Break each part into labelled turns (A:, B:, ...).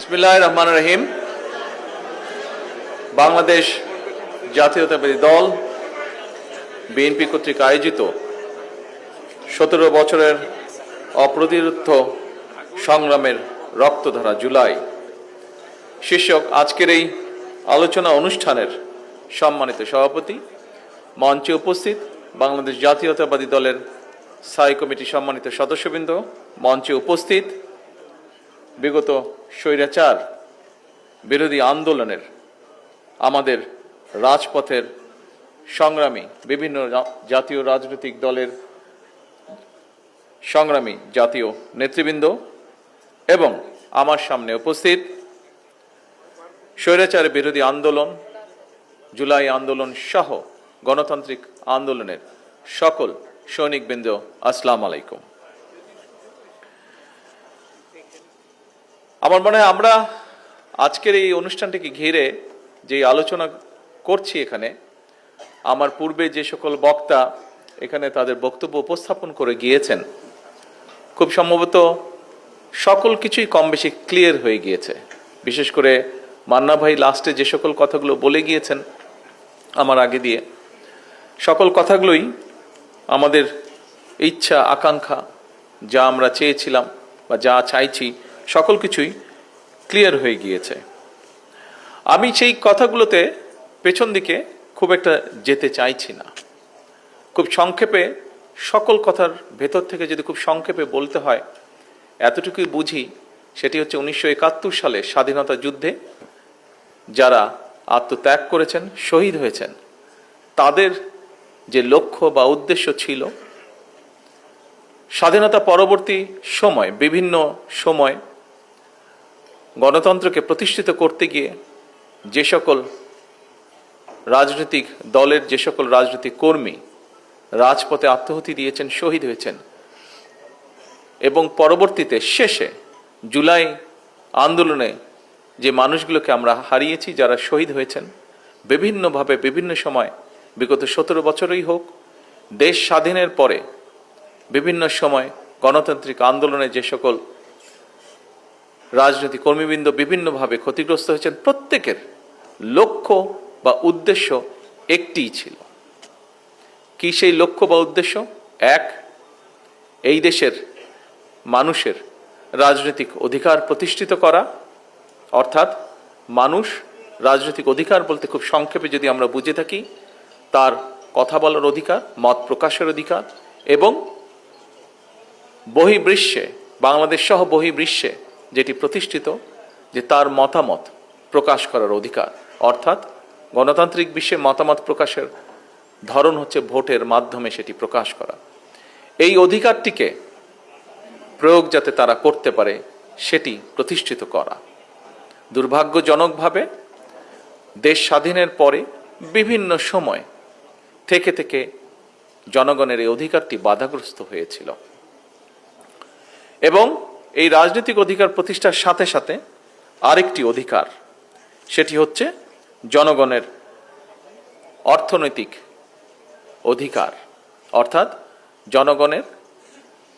A: বিসমিল্লাহির রহমানির রহিম। বাংলাদেশ জাতীয়তাবাদী দল বিএনপি কর্তৃক আয়োজিত 17 বছরের অপ্রতিরোধ্য সংগ্রামের রক্তধারা জুলাই শীর্ষক আজকের এই আলোচনা অনুষ্ঠানের সম্মানিত সভাপতি, মঞ্চে উপস্থিত বাংলাদেশ জাতীয়তাবাদী দলের স্থায়ী কমিটির সম্মানিত সদস্যবৃন্দ, মঞ্চে উপস্থিত বিগত স্বৈরাচার বিরোধী আন্দোলনের আমাদের রাজপথের সংগ্রামী বিভিন্ন জাতীয় রাজনৈতিক দলের সংগ্রামী জাতীয় নেতৃবৃন্দ এবং আমার সামনে উপস্থিত স্বৈরাচার বিরোধী আন্দোলন, জুলাই আন্দোলন সহ গণতান্ত্রিক আন্দোলনের সকল সৈনিকবৃন্দ, আসসালামু আলাইকুম। আমার মনে হয় আমরা আজকের এই অনুষ্ঠানটিকে ঘিরে যে আলোচনা করছি, এখানে আমার পূর্বে যে সকল বক্তা এখানে তাদের বক্তব্য উপস্থাপন করে গিয়েছেন, খুব সম্ভবত সকল কিছুই কম বেশি ক্লিয়ার হয়ে গিয়েছে। বিশেষ করে মান্না ভাই লাস্টে যে সকল কথাগুলো বলে গিয়েছেন আমার আগে দিয়ে, সকল কথাগুলোই আমাদের ইচ্ছা আকাঙ্ক্ষা, যা আমরা চেয়েছিলাম বা যা চাইছি, সকল কিছুই ক্লিয়ার হয়ে গিয়েছে। আমি সেই কথাগুলোতে পেছন দিকে খুব একটা যেতে চাইছি না। খুব সংক্ষেপে সকল কথার ভেতর থেকে যদি খুব সংক্ষেপে বলতে হয়, এতটুকুই বুঝি, সেটি হচ্ছে 1971 সালে স্বাধীনতা যুদ্ধে যারা আত্মত্যাগ করেছেন, শহীদ হয়েছেন, তাদের যে লক্ষ্য বা উদ্দেশ্য ছিল, স্বাধীনতা পরবর্তী সময় বিভিন্ন সময় গণতন্ত্রকে প্রতিষ্ঠিত করতে গিয়ে যে সকল রাজনৈতিক দলের যে সকল রাজনৈতিক কর্মী রাজপথে আত্মাহুতি দিয়েছেন, শহীদ হয়েছেন, এবং পরবর্তীতে শেষে জুলাই আন্দোলনে যে মানুষগুলোকে আমরা হারিয়েছি, যারা শহীদ হয়েছেন বিভিন্নভাবে বিভিন্ন সময়, বিগত 17 বছরই হোক, দেশ স্বাধীনের পরে বিভিন্ন সময় গণতান্ত্রিক আন্দোলনে যে সকল রাজনৈতিক কর্মীবৃন্দ বিভিন্নভাবে ক্ষতিগ্রস্ত হয়েছেন, প্রত্যেকের লক্ষ্য বা উদ্দেশ্য একটিই ছিল। কি সেই লক্ষ্য বা উদ্দেশ্য? এক, এই দেশের মানুষের রাজনৈতিক অধিকার প্রতিষ্ঠিত করা, অর্থাৎ মানুষ রাজনৈতিক অধিকার বলতে খুব সংক্ষেপে যদি আমরা বুঝে থাকি, তার কথা বলার অধিকার, মত প্রকাশের অধিকার, এবং বহির্বিশ্বে, বাংলাদেশ সহ বহির্বিশ্বে যেটি প্রতিষ্ঠিত, যে তার মতামত প্রকাশ করার অধিকার, অর্থাৎ গণতান্ত্রিক বিশ্বে মতামত প্রকাশের ধরন হচ্ছে ভোটের মাধ্যমে সেটি প্রকাশ করা। এই অধিকারটিকে প্রয়োগ যাতে তারা করতে পারে, সেটি প্রতিষ্ঠিত করা। দুর্ভাগ্যজনকভাবে দেশ স্বাধীনের পরে বিভিন্ন সময় থেকে থেকে জনগণের এই অধিকারটি বাধাগ্রস্ত হয়েছিল, এবং এই রাজনৈতিক অধিকার প্রতিষ্ঠার সাথে সাথে আরেকটি অধিকার, সেটি হচ্ছে জনগণের অর্থনৈতিক অধিকার, অর্থাৎ জনগণের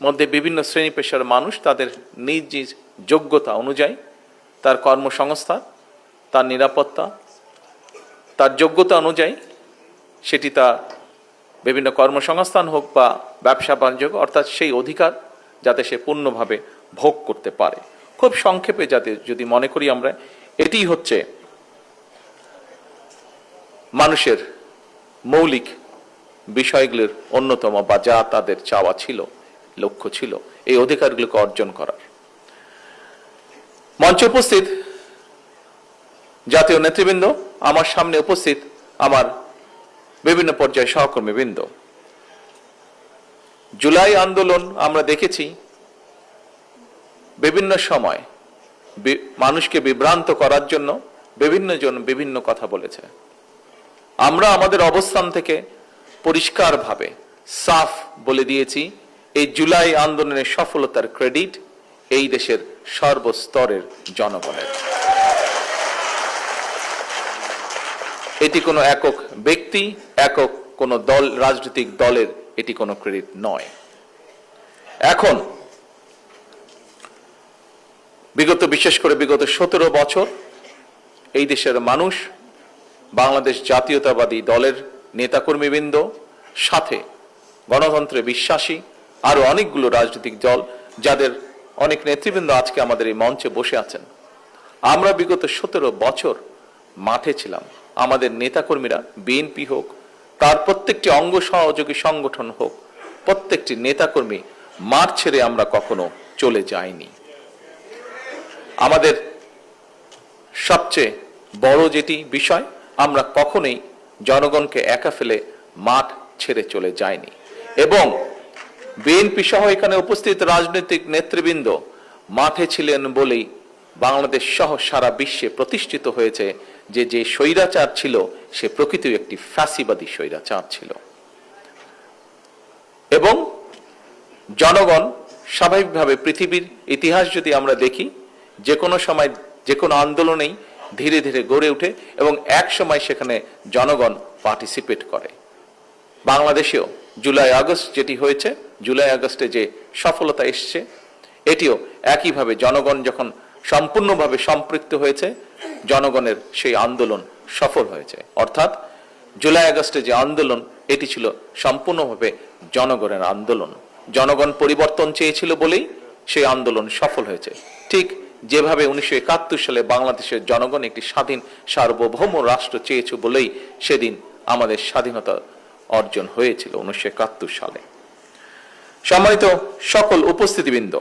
A: মধ্যে বিভিন্ন শ্রেণী পেশার মানুষ তাদের নিজ নিজ যোগ্যতা অনুযায়ী তার কর্মসংস্থান, তার নিরাপত্তা, তার যোগ্যতা অনুযায়ী সেটি তার বিভিন্ন কর্মসংস্থান হোক বা ব্যবসা বাণিজ্য, অর্থাৎ সেই অধিকার যাতে সে পূর্ণভাবে ভোগ করতে পারে। খুব সংক্ষেপে যাতে যদি মনে করি আমরা, এটি হচ্ছে মানুষের মৌলিক বিষয়গুলোর অন্যতম, বা যা তাদের চাওয়া ছিল, লক্ষ্য ছিল, এই অধিকারগুলোকে অর্জন করার। মঞ্চে উপস্থিত জাতীয় নেতৃবৃন্দ, আমার সামনে উপস্থিত আমার বিভিন্ন পর্যায়ে সহকর্মীবৃন্দ, জুলাই আন্দোলন আমরা দেখেছি বিভিন্ন সময় মানুষকে বিভ্রান্ত করার জন্য বিভিন্ন জন বিভিন্ন কথা বলেছে। আমরা আমাদের অবস্থান থেকে পরিষ্কারভাবে সাফ বলে দিয়েছি, এই জুলাই আন্দোলনের সফলতার ক্রেডিট এই দেশের সর্বস্তরের জনগণের। এটি কোনো একক ব্যক্তি, একক কোনো দল, রাজনৈতিক দলের এটি কোনো ক্রেডিট নয়। এখন বিশেষ করে বিগত 17 বছর এই দেশের মানুষ বাংলাদেশ জাতীয়তাবাদী দলের নেতাকর্মীবৃন্দ, সাথে গণতন্ত্রে বিশ্বাসী আরো অনেকগুলো রাজনৈতিক দল, যাদের অনেক নেতৃবৃন্দ আজকে আমাদের এই মঞ্চে বসে আছেন, আমরা বিগত 17 বছর মাঠে ছিলাম। আমাদের নেতাকর্মীরা, বিএনপি হোক, তার প্রত্যেকটি অঙ্গ সহযোগী সংগঠন হোক, প্রত্যেকটি নেতাকর্মী মাঠ ছেড়ে আমরা কখনো চলে যাইনি। আমাদের সবচেয়ে বড় যেটি বিষয়, আমরা কখনোই জনগণকে একা ফেলে মাঠ ছেড়ে চলে যাইনি। এবং বিএনপি সহ এখানে উপস্থিত রাজনৈতিক নেতৃবৃন্দ মাঠে ছিলেন বলেই বাংলাদেশ সহ সারা বিশ্বে প্রতিষ্ঠিত হয়েছে যে স্বৈরাচার ছিল সে প্রকৃত একটি ফ্যাসিবাদী স্বৈরাচার ছিল। এবং জনগণ স্বাভাবিকভাবে, পৃথিবীর ইতিহাস যদি আমরা দেখি, যে কোনো সময় যে কোনো আন্দোলনেই ধীরে ধীরে গড়ে ওঠে এবং এক সময় সেখানে জনগণ পার্টিসিপেট করে। বাংলাদেশেও জুলাই আগস্ট যেটি হয়েছে, জুলাই আগস্টে যে সফলতা এসছে, এটিও একইভাবে জনগণ যখন সম্পূর্ণভাবে সম্পৃক্ত হয়েছে, জনগণের সেই আন্দোলন সফল হয়েছে। অর্থাৎ জুলাই আগস্টে যে আন্দোলন, এটি ছিল সম্পূর্ণভাবে জনগণের আন্দোলন। জনগণ পরিবর্তন চেয়েছিল বলেই সেই আন্দোলন সফল হয়েছে। ঠিক যেভাবে 1971 সালে বাংলাদেশের জনগণ একটি স্বাধীন সার্বভৌম রাষ্ট্র চেয়েছে বলেই সেদিন আমাদের স্বাধীনতা অর্জন হয়েছিল 1971 সালে। সম্মানিত সকল উপস্থিতিবৃন্দ,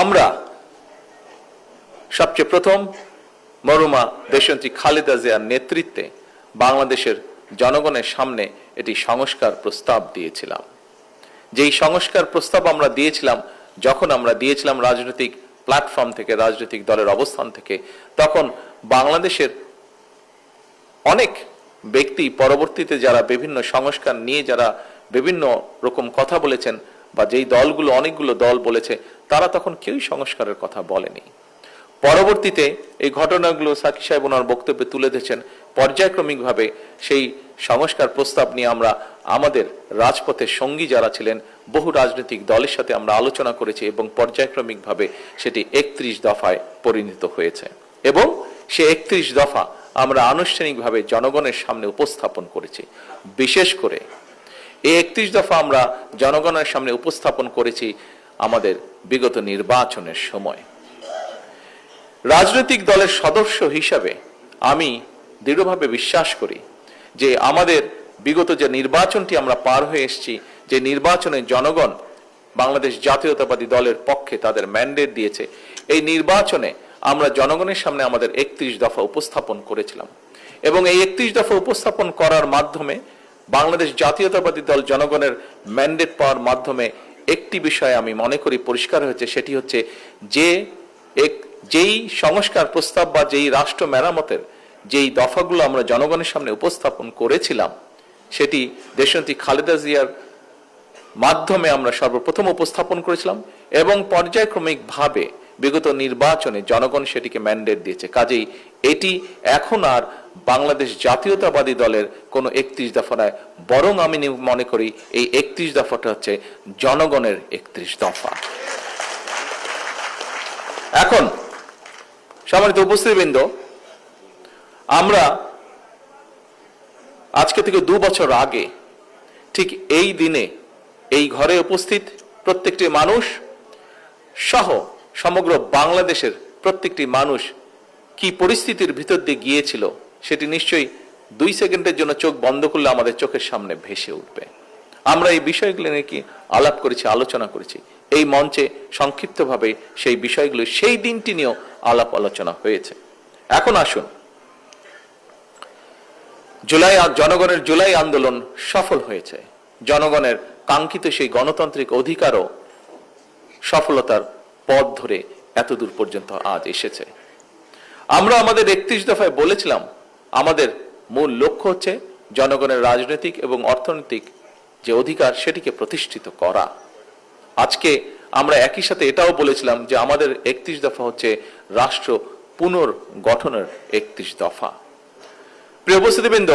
A: আমরা সবচেয়ে প্রথম মরহুমা দেশনেত্রী খালেদা জিয়ার নেতৃত্বে বাংলাদেশের জনগণের সামনে এটি সংস্কার প্রস্তাব দিয়েছিলাম। যেই সংস্কার প্রস্তাব আমরা দিয়েছিলাম, যখন আমরা দিয়েছিলাম রাজনৈতিক প্ল্যাটফর্ম থেকে, রাজনৈতিক দলের অবস্থান থেকে, তখন বাংলাদেশের অনেক ব্যক্তি পরবর্তীতে যারা বিভিন্ন সংস্কার নিয়ে যারা বিভিন্ন রকম কথা বলেছেন, বা যেই দলগুলো, অনেকগুলো দল বলেছে, তারা তখন কেউই সংস্কারের কথা বলেনি। পরবর্তীতে এই ঘটনাগুলো সাকি সাহেব ওনার বক্তব্যে তুলে ধরেছেন। পর্যায়ক্রমিকভাবে সেই সংস্কার প্রস্তাব নিয়ে আমরা আমাদের রাজপথের সঙ্গী যারা ছিলেন, বহু রাজনৈতিক দলের সাথে আমরা আলোচনা করেছি এবং পর্যায়ক্রমিকভাবে সেটি 31 দফায় পরিণত হয়েছে। এবং সে 31 দফা আমরা আনুষ্ঠানিকভাবে জনগণের সামনে উপস্থাপন করেছি। বিশেষ করে এই 31 দফা আমরা জনগণের সামনে উপস্থাপন করেছি আমাদের বিগত নির্বাচনের সময়। রাজনৈতিক দলের সদস্য হিসাবে আমি দৃঢ়ভাবে বিশ্বাস করি যে আমাদের বিগত যে নির্বাচনটি আমরা পার হয়ে এসেছি, যে নির্বাচনে জনগণ বাংলাদেশ জাতীয়তাবাদী দলের পক্ষে তাদের ম্যান্ডেট দিয়েছে, এই নির্বাচনে আমরা জনগণের সামনে আমাদের 31 দফা উপস্থাপন করেছিলাম। এবং এই 31 দফা উপস্থাপন করার মাধ্যমে বাংলাদেশ জাতীয়তাবাদী দল জনগণের ম্যান্ডেট পাওয়ার মাধ্যমে একটি বিষয় আমি মনে করি পরিষ্কার হয়েছে, সেটি হচ্ছে যেই সংস্কার প্রস্তাব বা যেই রাষ্ট্র মেরামতের যেই দফাগুলো আমরা জনগণের সামনে উপস্থাপন করেছিলাম, সেটি দেশনেত্রী খালেদা জিয়ার মাধ্যমে আমরা সর্বপ্রথম উপস্থাপন করেছিলাম এবং পর্যায়ক্রমিকভাবে বিগত নির্বাচনে জনগণ সেটিকে ম্যান্ডেট দিয়েছে। কাজেই এটি এখন আর বাংলাদেশ জাতীয়তাবাদী দলের কোনো 31 দফা নয়, বরং আমি মনে করি এই 31 দফাটা হচ্ছে জনগণের 31 দফা। এখন সম্মানিত উপস্থিতিবৃন্দ, আমরা আজকে থেকে 2 বছর আগে ঠিক এই দিনে এই ঘরে উপস্থিত প্রত্যেকটি মানুষ সহ সমগ্র বাংলাদেশের প্রত্যেকটি মানুষ কি পরিস্থিতির ভিতর দিয়ে গিয়েছিল সেটি নিশ্চয়ই 2 সেকেন্ডের জন্য চোখ বন্ধ করলে আমাদের চোখের সামনে ভেসে উঠবে। আমরা এই বিষয়গুলো নিয়ে কি আলাপ করেছি, আলোচনা করেছি এই মঞ্চে সংক্ষিপ্তভাবে। সেই বিষয়গুলো সেই দিনটি নিয়েও আলাপ আলোচনা হয়েছে। এখন আসুন, জনগণের জুলাই আন্দোলন সফল হয়েছে। জনগণের কাঙ্ক্ষিত সেই গণতান্ত্রিক অধিকারও সফলতার পথ ধরে এতদূর পর্যন্ত আজ এসেছে। আমরা আমাদের 31 দফায় বলেছিলাম আমাদের মূল লক্ষ্য হচ্ছে জনগণের রাজনৈতিক এবং অর্থনৈতিক যে অধিকার সেটিকে প্রতিষ্ঠিত করা। আজকে আমরা একই সাথে এটাও বলেছিলাম যে আমাদের 31 দফা হচ্ছে রাষ্ট্র পুনর্গঠনের 31 দফা। প্রিয় উপস্থিতিবৃন্দ,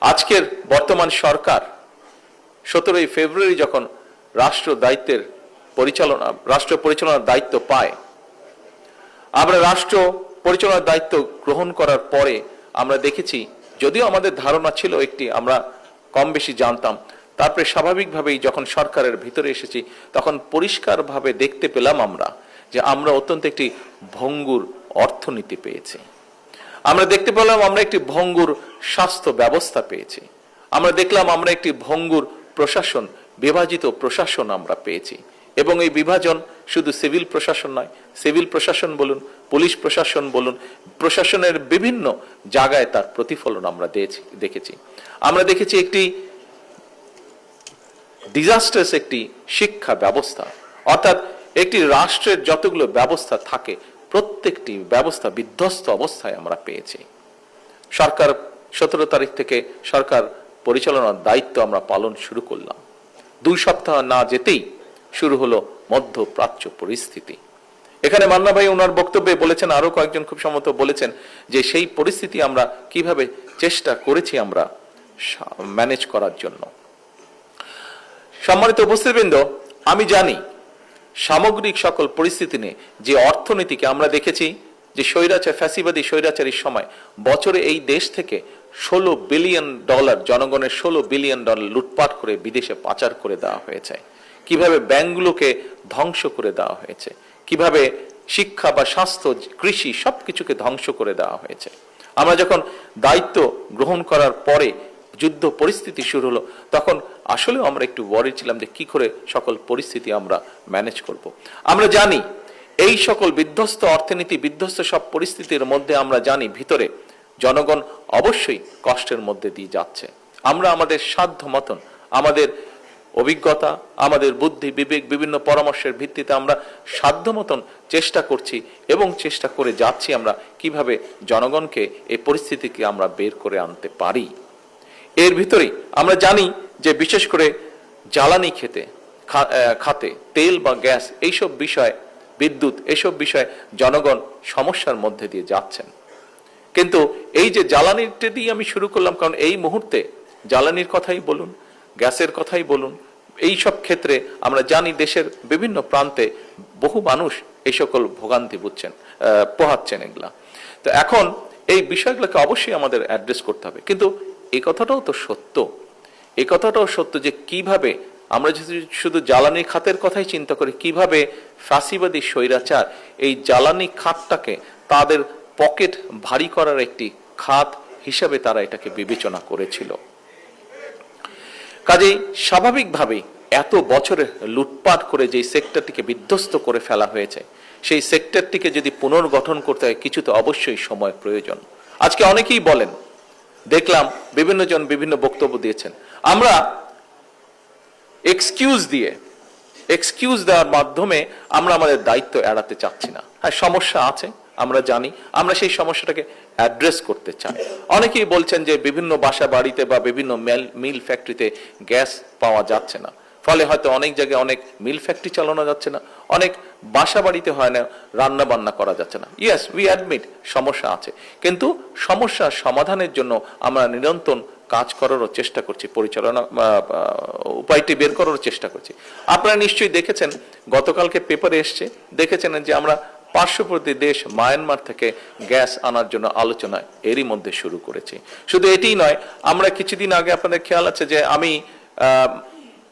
A: আজকের বর্তমান সরকার 17 ফেব্রুয়ারি যখন রাষ্ট্র পরিচালনার দায়িত্ব পায়, আমরা রাষ্ট্র পরিচালনার দায়িত্ব গ্রহণ করার পরে আমরা দেখেছি, যদিও আমাদের ধারণা ছিল একটি, আমরা কম বেশি জানতাম, তারপরে স্বাভাবিকভাবেই যখন সরকারের ভিতরে এসেছি তখন পরিষ্কারভাবে দেখতে পেলাম আমরা যে আমরা অত্যন্ত একটি ভঙ্গুর অর্থনীতি পেয়েছি। আমরা দেখতে পেলাম আমরা একটি ভঙ্গুর স্বাস্থ্য ব্যবস্থা পেয়েছি। আমরা দেখলাম আমরা একটি ভঙ্গুর প্রশাসন, বিভাজিত প্রশাসন আমরা পেয়েছি। এবং এই বিভাজন শুধু সিভিল প্রশাসন নয়, সিভিল প্রশাসন বলুন, পুলিশ প্রশাসন বলুন, প্রশাসনের বিভিন্ন জায়গায় তার প্রতিফলন আমরা দেখেছি। আমরা দেখেছি একটি ডিজাস্টার্স একটি শিক্ষা ব্যবস্থা, অর্থাৎ একটি রাষ্ট্রের যতগুলো ব্যবস্থা থাকে প্রত্যেকটি ব্যবস্থা বিধ্বস্ত অবস্থায় আমরা পেয়েছি। সরকার 17 তারিখ থেকে সরকার পরিচালনার দায়িত্ব আমরা পালন শুরু করলাম। 2 সপ্তাহ না যেতেই শুরু হলো মধ্যপ্রাচ্য পরিস্থিতি। এখানে মান্না ভাই ওনার বক্তব্যে বলেছেন, আরো কয়েকজন খুব সম্ভবত বলেছেন যে সেই পরিস্থিতি আমরা কিভাবে চেষ্টা করেছি আমরা ম্যানেজ করার জন্য। সম্মানিত উপস্থিতবৃন্দ, আমি জানি সামগ্রিক সকল পরিস্থিতি নিয়ে যে অর্থনীতিকে আমরা দেখেছি যে ফ্যাসিবাদী স্বৈরাচারীর সময় বছরে এই দেশ থেকে $16 বিলিয়ন, জনগণের $16 বিলিয়ন লুটপাট করে বিদেশে পাচার করে দেওয়া হয়েছে, কিভাবে ব্যাংকগুলোকে ধ্বংস করে দেওয়া হয়েছে, কিভাবে শিক্ষা বা স্বাস্থ্য, কৃষি সবকিছুকে ধ্বংস করে দেওয়া হয়েছে। আমরা যখন দায়িত্ব গ্রহণ করার পরে যুদ্ধ পরিস্থিতি শুরু হলো তখন আসলেও আমরা একটু ওয়ারি ছিলাম যে কি করে সকল পরিস্থিতি আমরা ম্যানেজ করব। আমরা জানি এই সকল বিধ্বস্ত অর্থনীতি, বিধ্বস্ত সব পরিস্থিতির মধ্যে আমরা জানি ভিতরে জনগণ অবশ্যই কষ্টের মধ্যে দিয়ে যাচ্ছে। আমরা আমাদের সাধ্য মতন, আমাদের অভিজ্ঞতা, আমাদের বুদ্ধি বিবেক, বিভিন্ন পরামর্শের ভিত্তিতে আমরা সাধ্য মতন চেষ্টা করছি এবং চেষ্টা করে যাচ্ছি আমরা কিভাবে জনগণকে এই পরিস্থিতিকে আমরা বের করে আনতে পারি। এর ভিতরেই আমরা জানি যে বিশেষ করে জ্বালানি খাতে তেল বা গ্যাস এইসব বিষয়, বিদ্যুৎ এইসব বিষয়ে জনগণ সমস্যার মধ্যে দিয়ে যাচ্ছেন। কিন্তু এই যে জ্বালানিটা দিয়ে আমি শুরু করলাম, কারণ এই মুহূর্তে জ্বালানির কথাই বলুন, গ্যাসের কথাই বলুন, এই সব ক্ষেত্রে আমরা জানি দেশের বিভিন্ন প্রান্তে বহু মানুষ এই সকল ভোগান্তি পোহাচ্ছেন এগুলা। তো এখন এই বিষয়গুলোকে অবশ্যই আমাদের অ্যাড্রেস করতে হবে। কিন্তু এই কথাটাও তো সত্য, এই কথাটাও সত্য যে কিভাবে আমরা যদি শুধু জ্বালানি খাতের কথাই চিন্তা করি, কিভাবে ফ্যাসিবাদী স্বৈরাচার এই জ্বালানি খাতটাকে তাদের পকেট ভারী করার একটি খাত হিসাবে তারা এটাকে বিবেচনা করেছিল। কাজেই স্বাভাবিকভাবেই এত বছরে লুটপাট করে যে সেক্টরটিকে বিধ্বস্ত করে ফেলা হয়েছে, সেই সেক্টরটিকে যদি পুনর্গঠন করতে হয় কিছু তো অবশ্যই সময় প্রয়োজন। আজকে অনেকেই বলেন, দেখলাম বিভিন্ন জন বিভিন্ন বক্তব্য দিয়েছেন, আমরা এক্সকিউজ দেওয়ার মাধ্যমে আমরা আমাদের দায়িত্ব এড়াতে চাচ্ছি না। হ্যাঁ, সমস্যা আছে, আমরা জানি, আমরা সেই সমস্যাটাকে অ্যাড্রেস করতে চাই। অনেকেই বলছেন যে বিভিন্ন বাসা বাড়িতে বা বিভিন্ন মিল ফ্যাক্টরিতে গ্যাস পাওয়া যাচ্ছে না, ফলে হয়তো অনেক জায়গায় অনেক মিল ফ্যাক্টরি চালানো যাচ্ছে না, অনেক বাসা বাড়িতে হয় না, রান্না বান্না করা যাচ্ছে না। ইয়েস, উই অ্যাডমিট সমস্যা আছে, কিন্তু সমস্যার সমাধানের জন্য আমরা নিরন্তর কাজ করারও চেষ্টা করছি, উপায়টি বের করার চেষ্টা করছি। আপনারা নিশ্চয়ই দেখেছেন, গতকালকে পেপারে এসছে, দেখেছেন যে আমরা পার্শ্ববর্তী দেশ মায়ানমার থেকে গ্যাস আনার জন্য আলোচনা এরই মধ্যে শুরু করেছি। শুধু এটিই নয়, আমরা কিছুদিন আগে, আপনাদের খেয়াল আছে যে আমি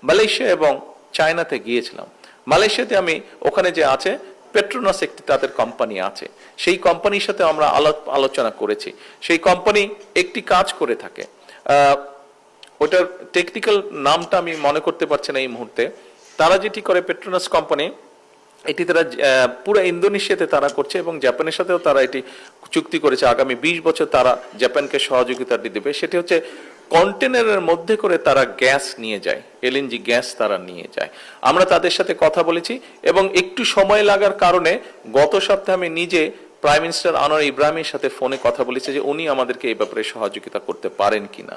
A: মালয়েশিয়া এবং চায়নাতে গিয়েছিলাম। মালয়েশিয়াতে আমি ওখানে যে আছে পেট্রোনাস একটি তাদের কোম্পানি আছে, সেই কোম্পানির সাথে আমরা আলোচনা করেছি। সেই কোম্পানি একটি কাজ করে থাকে, ওটার টেকনিক্যাল নামটা আমি মনে করতে পারছি না এই মুহূর্তে। তারা যেটি করে, পেট্রোনাস কোম্পানি, এটি তারা পুরো ইন্দোনেশিয়াতে তারা করছে এবং জাপানের সাথেও তারা এটি চুক্তি করেছে, আগামী 20 বছর তারা জাপানকে সহযোগিতা দিবে। সেটি হচ্ছে কন্টেনারের মধ্যে করে তারা গ্যাস নিয়ে যায়, এলএনজি গ্যাস তারা নিয়ে যায়। আমরা তাদের সাথে কথা বলেছি এবং একটু সময় লাগার কারণে গত সপ্তাহে আমি নিজে প্রাইম মিনিস্টার আনোয়ার ইব্রাহিমের সাথে ফোনে কথা বলেছি যে উনি আমাদেরকে এই ব্যাপারে সহযোগিতা করতে পারেন কিনা,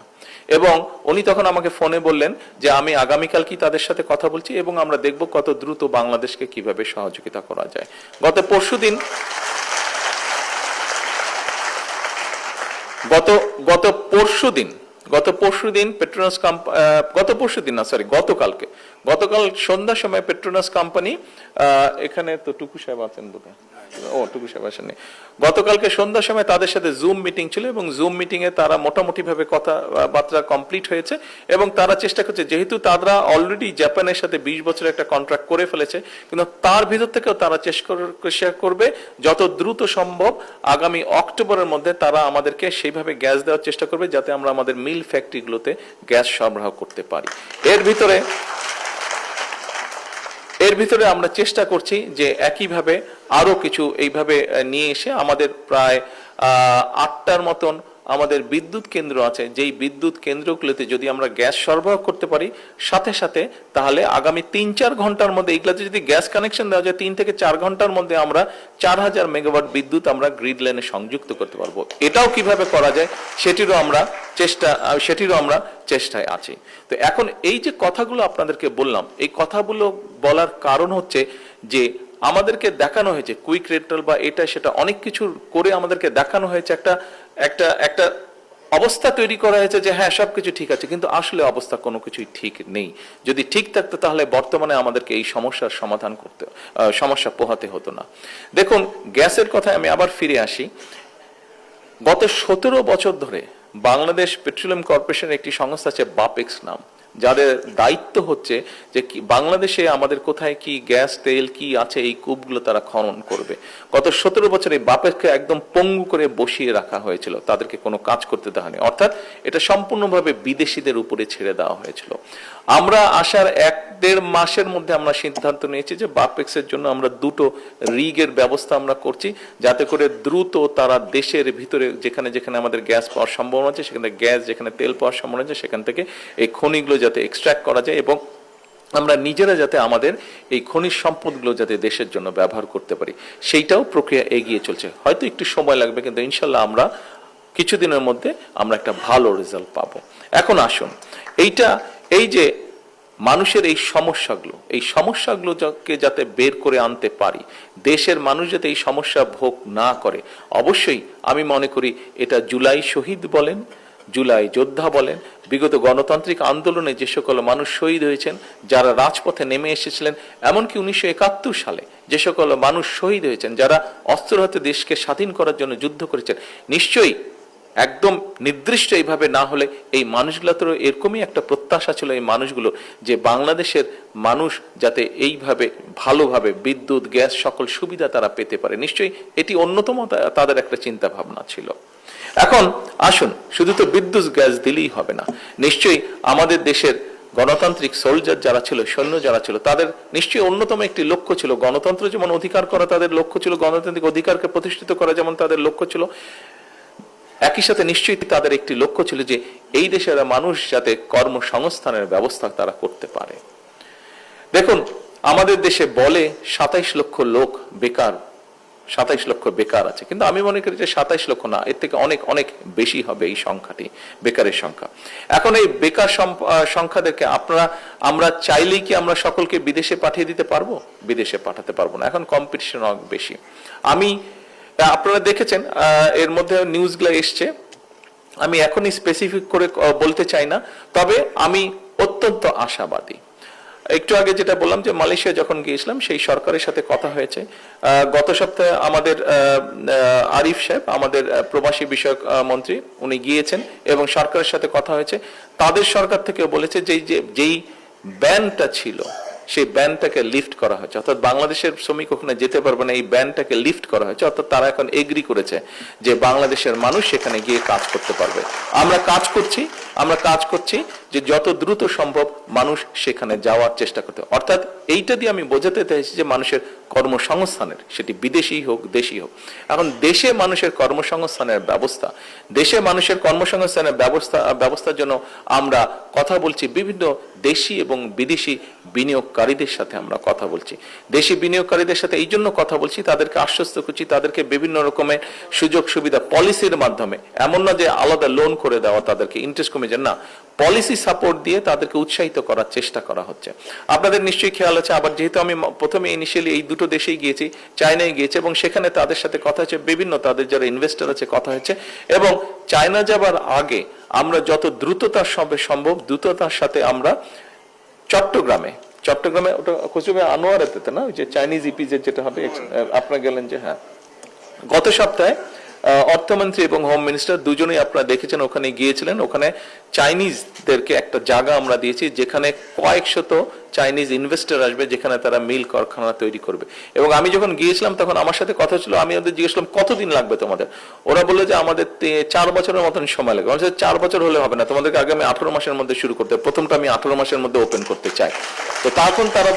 A: এবং উনি তখন আমাকে ফোনে বললেন যে আমি আগামীকাল কি তাদের সাথে কথা বলছি এবং আমরা দেখব কত দ্রুত বাংলাদেশকে কিভাবে সহযোগিতা করা যায়। গত পরশুদিন গতকাল সন্ধ্যার সময় পেট্রোনাস কোম্পানি, এখানে তো টুকু সাহেব আছেন বোধহয়, টুকু সাহেব আসেননি, গতকালকে সন্ধ্যার সময় তাদের সাথে জুম মিটিং ছিল এবং জুম মিটিং এ তারা মোটামুটি ভাবে কথাবার্তা কমপ্লিট হয়েছে এবং তারা চেষ্টা করছে, যেহেতু তারা অলরেডি জাপানের সাথে 20 বছরের একটা কন্ট্রাক্ট করে ফেলেছে, কিন্তু তার ভিতর থেকেও তারা চেষ্টা করবে যত দ্রুত সম্ভব আগামী অক্টোবরের মধ্যে তারা আমাদেরকে সেইভাবে গ্যাস দেওয়ার চেষ্টা করবে যাতে আমরা আমাদের মিল ফ্যাক্টরিগুলোতে গ্যাস সরবরাহ করতে পারি। এর ভিতরে আমরা চেষ্টা করছি যে একইভাবে আরো কিছু এইভাবে নিয়ে এসে আমাদের প্রায় 8টার মতন আমাদের বিদ্যুৎ কেন্দ্র আছে, যেই বিদ্যুৎ কেন্দ্রগুলোতে যদি আমরা গ্যাস সরবরাহ করতে পারি সাথে সাথে, তাহলে আগামী 3-4 ঘন্টার মধ্যে এইগুলোতে যদি গ্যাস কানেকশন দেওয়া যায় 3 থেকে 4 ঘন্টার মধ্যে আমরা 4000 মেগাওয়াট বিদ্যুৎ আমরা গ্রিড লাইনে সংযুক্ত করতে পারবো। এটাও কিভাবে করা যায় সেটিরও আমরা চেষ্টায় আছি। তো এখন এই যে কথাগুলো আপনাদেরকে বললাম, এই কথাগুলো বলার কারণ হচ্ছে যে আমাদেরকে দেখানো হয়েছে কুইক রেন্টাল বা এটা সেটা অনেক কিছু করে আমাদেরকে দেখানো হয়েছে, একটা অবস্থা তৈরি করা হয়েছে যে হ্যাঁ সবকিছু ঠিক আছে, কিন্তু আসলে অবস্থা কোনো কিছুই ঠিক নেই। যদি ঠিক থাকতো তাহলে বর্তমানে আমাদেরকে এই সমস্যার সমাধান সমস্যা পোহাতে হতো না। দেখুন, গ্যাসের কথায় আমি আবার ফিরে আসি। গত 17 বছর ধরে বাংলাদেশ পেট্রোলিয়াম কর্পোরেশনের একটি সংস্থা আছে বাপেক্স নাম, যাদের দায়িত্ব হচ্ছে যে বাংলাদেশে আমাদের কোথায় কি গ্যাস তেল কি আছে এই কূপগুলো তারা খনন করবে। গত 17 বছরে বাপেক্সকে একদম পঙ্গু করে বসিয়ে রাখা হয়েছিল, তাদেরকে কোনো কাজ করতে দেওয়া হয়নি, অর্থাৎ এটা সম্পূর্ণভাবে বিদেশিদের উপরে ছেড়ে দেওয়া হয়েছিল। আমরা আসার 1-1.5 মাসের মধ্যে আমরা সিদ্ধান্ত নিয়েছি যে বাপেক্সের জন্য আমরা 2টো রিগের ব্যবস্থা আমরা করছি, যাতে করে দ্রুত তারা দেশের ভিতরে যেখানে যেখানে আমাদের গ্যাস পাওয়ার সম্ভাবনা আছে, সেখানে গ্যাস, যেখানে তেল পাওয়ার সম্ভাবনা আছে, সেখান থেকে এই খনিগুলো যাতে এক্সট্রাক্ট করা যায় এবং আমরা নিজেরা যাতে আমাদের এই খনিজ সম্পদগুলো যাতে দেশের জন্য ব্যবহার করতে পারি, সেইটাও প্রক্রিয়া এগিয়ে চলছে। হয়তো একটু সময় লাগবে, কিন্তু ইনশাল্লাহ আমরা কিছুদিনের মধ্যে আমরা একটা ভালো রেজাল্ট পাবো। এখন আসুন, এই যে মানুষের এই সমস্যাগুলোকে যাতে বের করে আনতে পারি, দেশের মানুষ যাতে এই সমস্যা ভোগ না করে, অবশ্যই আমি মনে করি এটা জুলাই শহীদ বলেন, জুলাই যোদ্ধা বলেন, বিগত গণতান্ত্রিক আন্দোলনে যে সকল মানুষ শহীদ হয়েছেন, যারা রাজপথে নেমে এসেছিলেন, এমনকি 1971 সালে যে সকল মানুষ শহীদ হয়েছেন, যারা অস্ত্র হাতে দেশকে স্বাধীন করার জন্য যুদ্ধ করেছেন, নিশ্চয়ই একদম নির্দিষ্ট এইভাবে না হলে এই মানুষগুলো তো এরকমই একটা প্রত্যাশা ছিল এই মানুষগুলো, যে বাংলাদেশের মানুষ যাতে এইভাবে ভালোভাবে বিদ্যুৎ, গ্যাস সকল সুবিধা তারা পেতে পারে। নিশ্চয়ই এটি অন্যতম তাদের একটা চিন্তা ভাবনা ছিল। এখন আসুন, শুধু তো বিদ্যুৎ গ্যাস দিলেই হবে না, নিশ্চয়ই আমাদের দেশের গণতান্ত্রিক সোলজার যারা ছিল, সৈন্য যারা ছিল, তাদের নিশ্চয়ই অন্যতম একটি লক্ষ্য ছিল গণতন্ত্র যেমন অধিকার করা, তাদের লক্ষ্য ছিল গণতান্ত্রিক অধিকারকে প্রতিষ্ঠিত করা যেমন তাদের লক্ষ্য ছিল, একই সাথে নিশ্চয়ই তাদের একটি লক্ষ্য ছিল যে এই দেশের মানুষ যাতে কর্মসংস্থানের ব্যবস্থা তারা করতে পারে। দেখুন, আমাদের দেশে বলে 27 লক্ষ লোক বেকার, 27 লক্ষ বেকার আছে, কিন্তু আমি মনে করি যে 27 লক্ষ না, এর থেকে অনেক অনেক বেশি হবে এই সংখ্যাটি, বেকারের সংখ্যা। এখন এই বেকার সংখ্যাদেরকে আমরা চাইলেই কি আমরা সকলকে বিদেশে পাঠিয়ে দিতে পারবো? বিদেশে পাঠাতে পারবো না, এখন কম্পিটিশন অনেক বেশি। আপনারা দেখেছেন এর মধ্যে নিউজগুলো এসছে, আমি এখনই স্পেসিফিক করে বলতে চাই না, তবে আমি অত্যন্ত আশাবাদী। একটু আগে যেটা বললাম যে মালয়েশিয়া যখন গিয়েছিলাম, সেই সরকারের সাথে কথা হয়েছে। গত সপ্তাহে আমাদের আরিফ সাহেব, আমাদের প্রবাসী বিষয়ক মন্ত্রী, উনি গিয়েছেন এবং সরকারের সাথে কথা হয়েছে। তাদের সরকার থেকে বলেছে যেই ব্যানটা ছিল সেই ব্যানটাকে লিফট করা হয়েছে, অর্থাৎ বাংলাদেশের শ্রমিক ওখানে যেতে পারবে না, এই ব্যানটাকে লিফট করা হয়েছে, অর্থাৎ তারা এখন এগ্রি করেছে যে বাংলাদেশের মানুষ সেখানে গিয়ে কাজ করতে পারবে। আমরা কাজ করছি যে যত দ্রুত সম্ভব মানুষ সেখানে যাওয়ার চেষ্টা করতে, অর্থাৎ এইটা দিয়ে আমি বোঝাতে চাইছি যে মানুষের কর্মসংস্থানের, সেটি বিদেশি হোক দেশি হোক, এখন দেশে মানুষের কর্মসংস্থানের ব্যবস্থার জন্য আমরা কথা বলছি, বিভিন্ন দেশি এবং বিদেশি বিনিয়োগকারীদের সাথে আমরা কথা বলছি। দেশি বিনিয়োগকারীদের সাথে এই জন্য কথা বলছি, তাদেরকে আশ্বস্ত করছি, তাদেরকে বিভিন্ন রকমের সুযোগ সুবিধা পলিসির মাধ্যমে, এমন না যে আলাদা লোন করে দেওয়া, তাদেরকে ইন্টারেস্ট কমে যায় না, পলিসি সাপোর্ট দিয়ে তাদেরকে উৎসাহিত করার চেষ্টা করা হচ্ছে। আপনাদের নিশ্চয়ই খেয়াল আছে, আবার যেহেতু আমি প্রথমে ইনিশিয়ালি এই দুটো দেশেই গিয়েছি, চায়নায় গিয়েছি, এবং সেখানে তাদের সাথে কথা হচ্ছে, বিভিন্ন তাদের যারা ইনভেস্টর আছে কথা হচ্ছে, এবং চায়না যাবার আগে আমরা যত দ্রুততার সম্ভব দ্রুততার সাথে আমরা চট্টগ্রামে ওটা কুচবিহার আনোয়ারাতে না, ওই যে চাইনিজ ইপিজেড যেটা হবে, আপনারা গেলেন যে, হ্যাঁ গত সপ্তাহে অর্থমন্ত্রী এবং হোম মিনিস্টার দুজনেই আপনারা দেখেছেন ওখানে গিয়েছিলেন। ওখানে চাইনিজদেরকে একটা জায়গা আমরা দিয়েছি যেখানে কয়েকশত চাইনিজ ইনভেস্টর আসবে, যেখানে তারা মিল কারখানা তৈরি করবে। এবং আমি যখন গিয়েছিলাম তখন আমার সাথে কথা ছিল, আমি ওদের জিজ্ঞেস করলাম কতদিন লাগবে তোমাদের। ওরা বললো যে আমাদের 4 বছরের মতন সময় লাগবে। আমার 4 বছর হলে হবে না, তোমাদেরকে আগামী 18 মাসের মধ্যে শুরু করতে হবে। প্রথমটা আমি 18 মাসের মধ্যে ওপেন করতে চাই। তো তখন তারা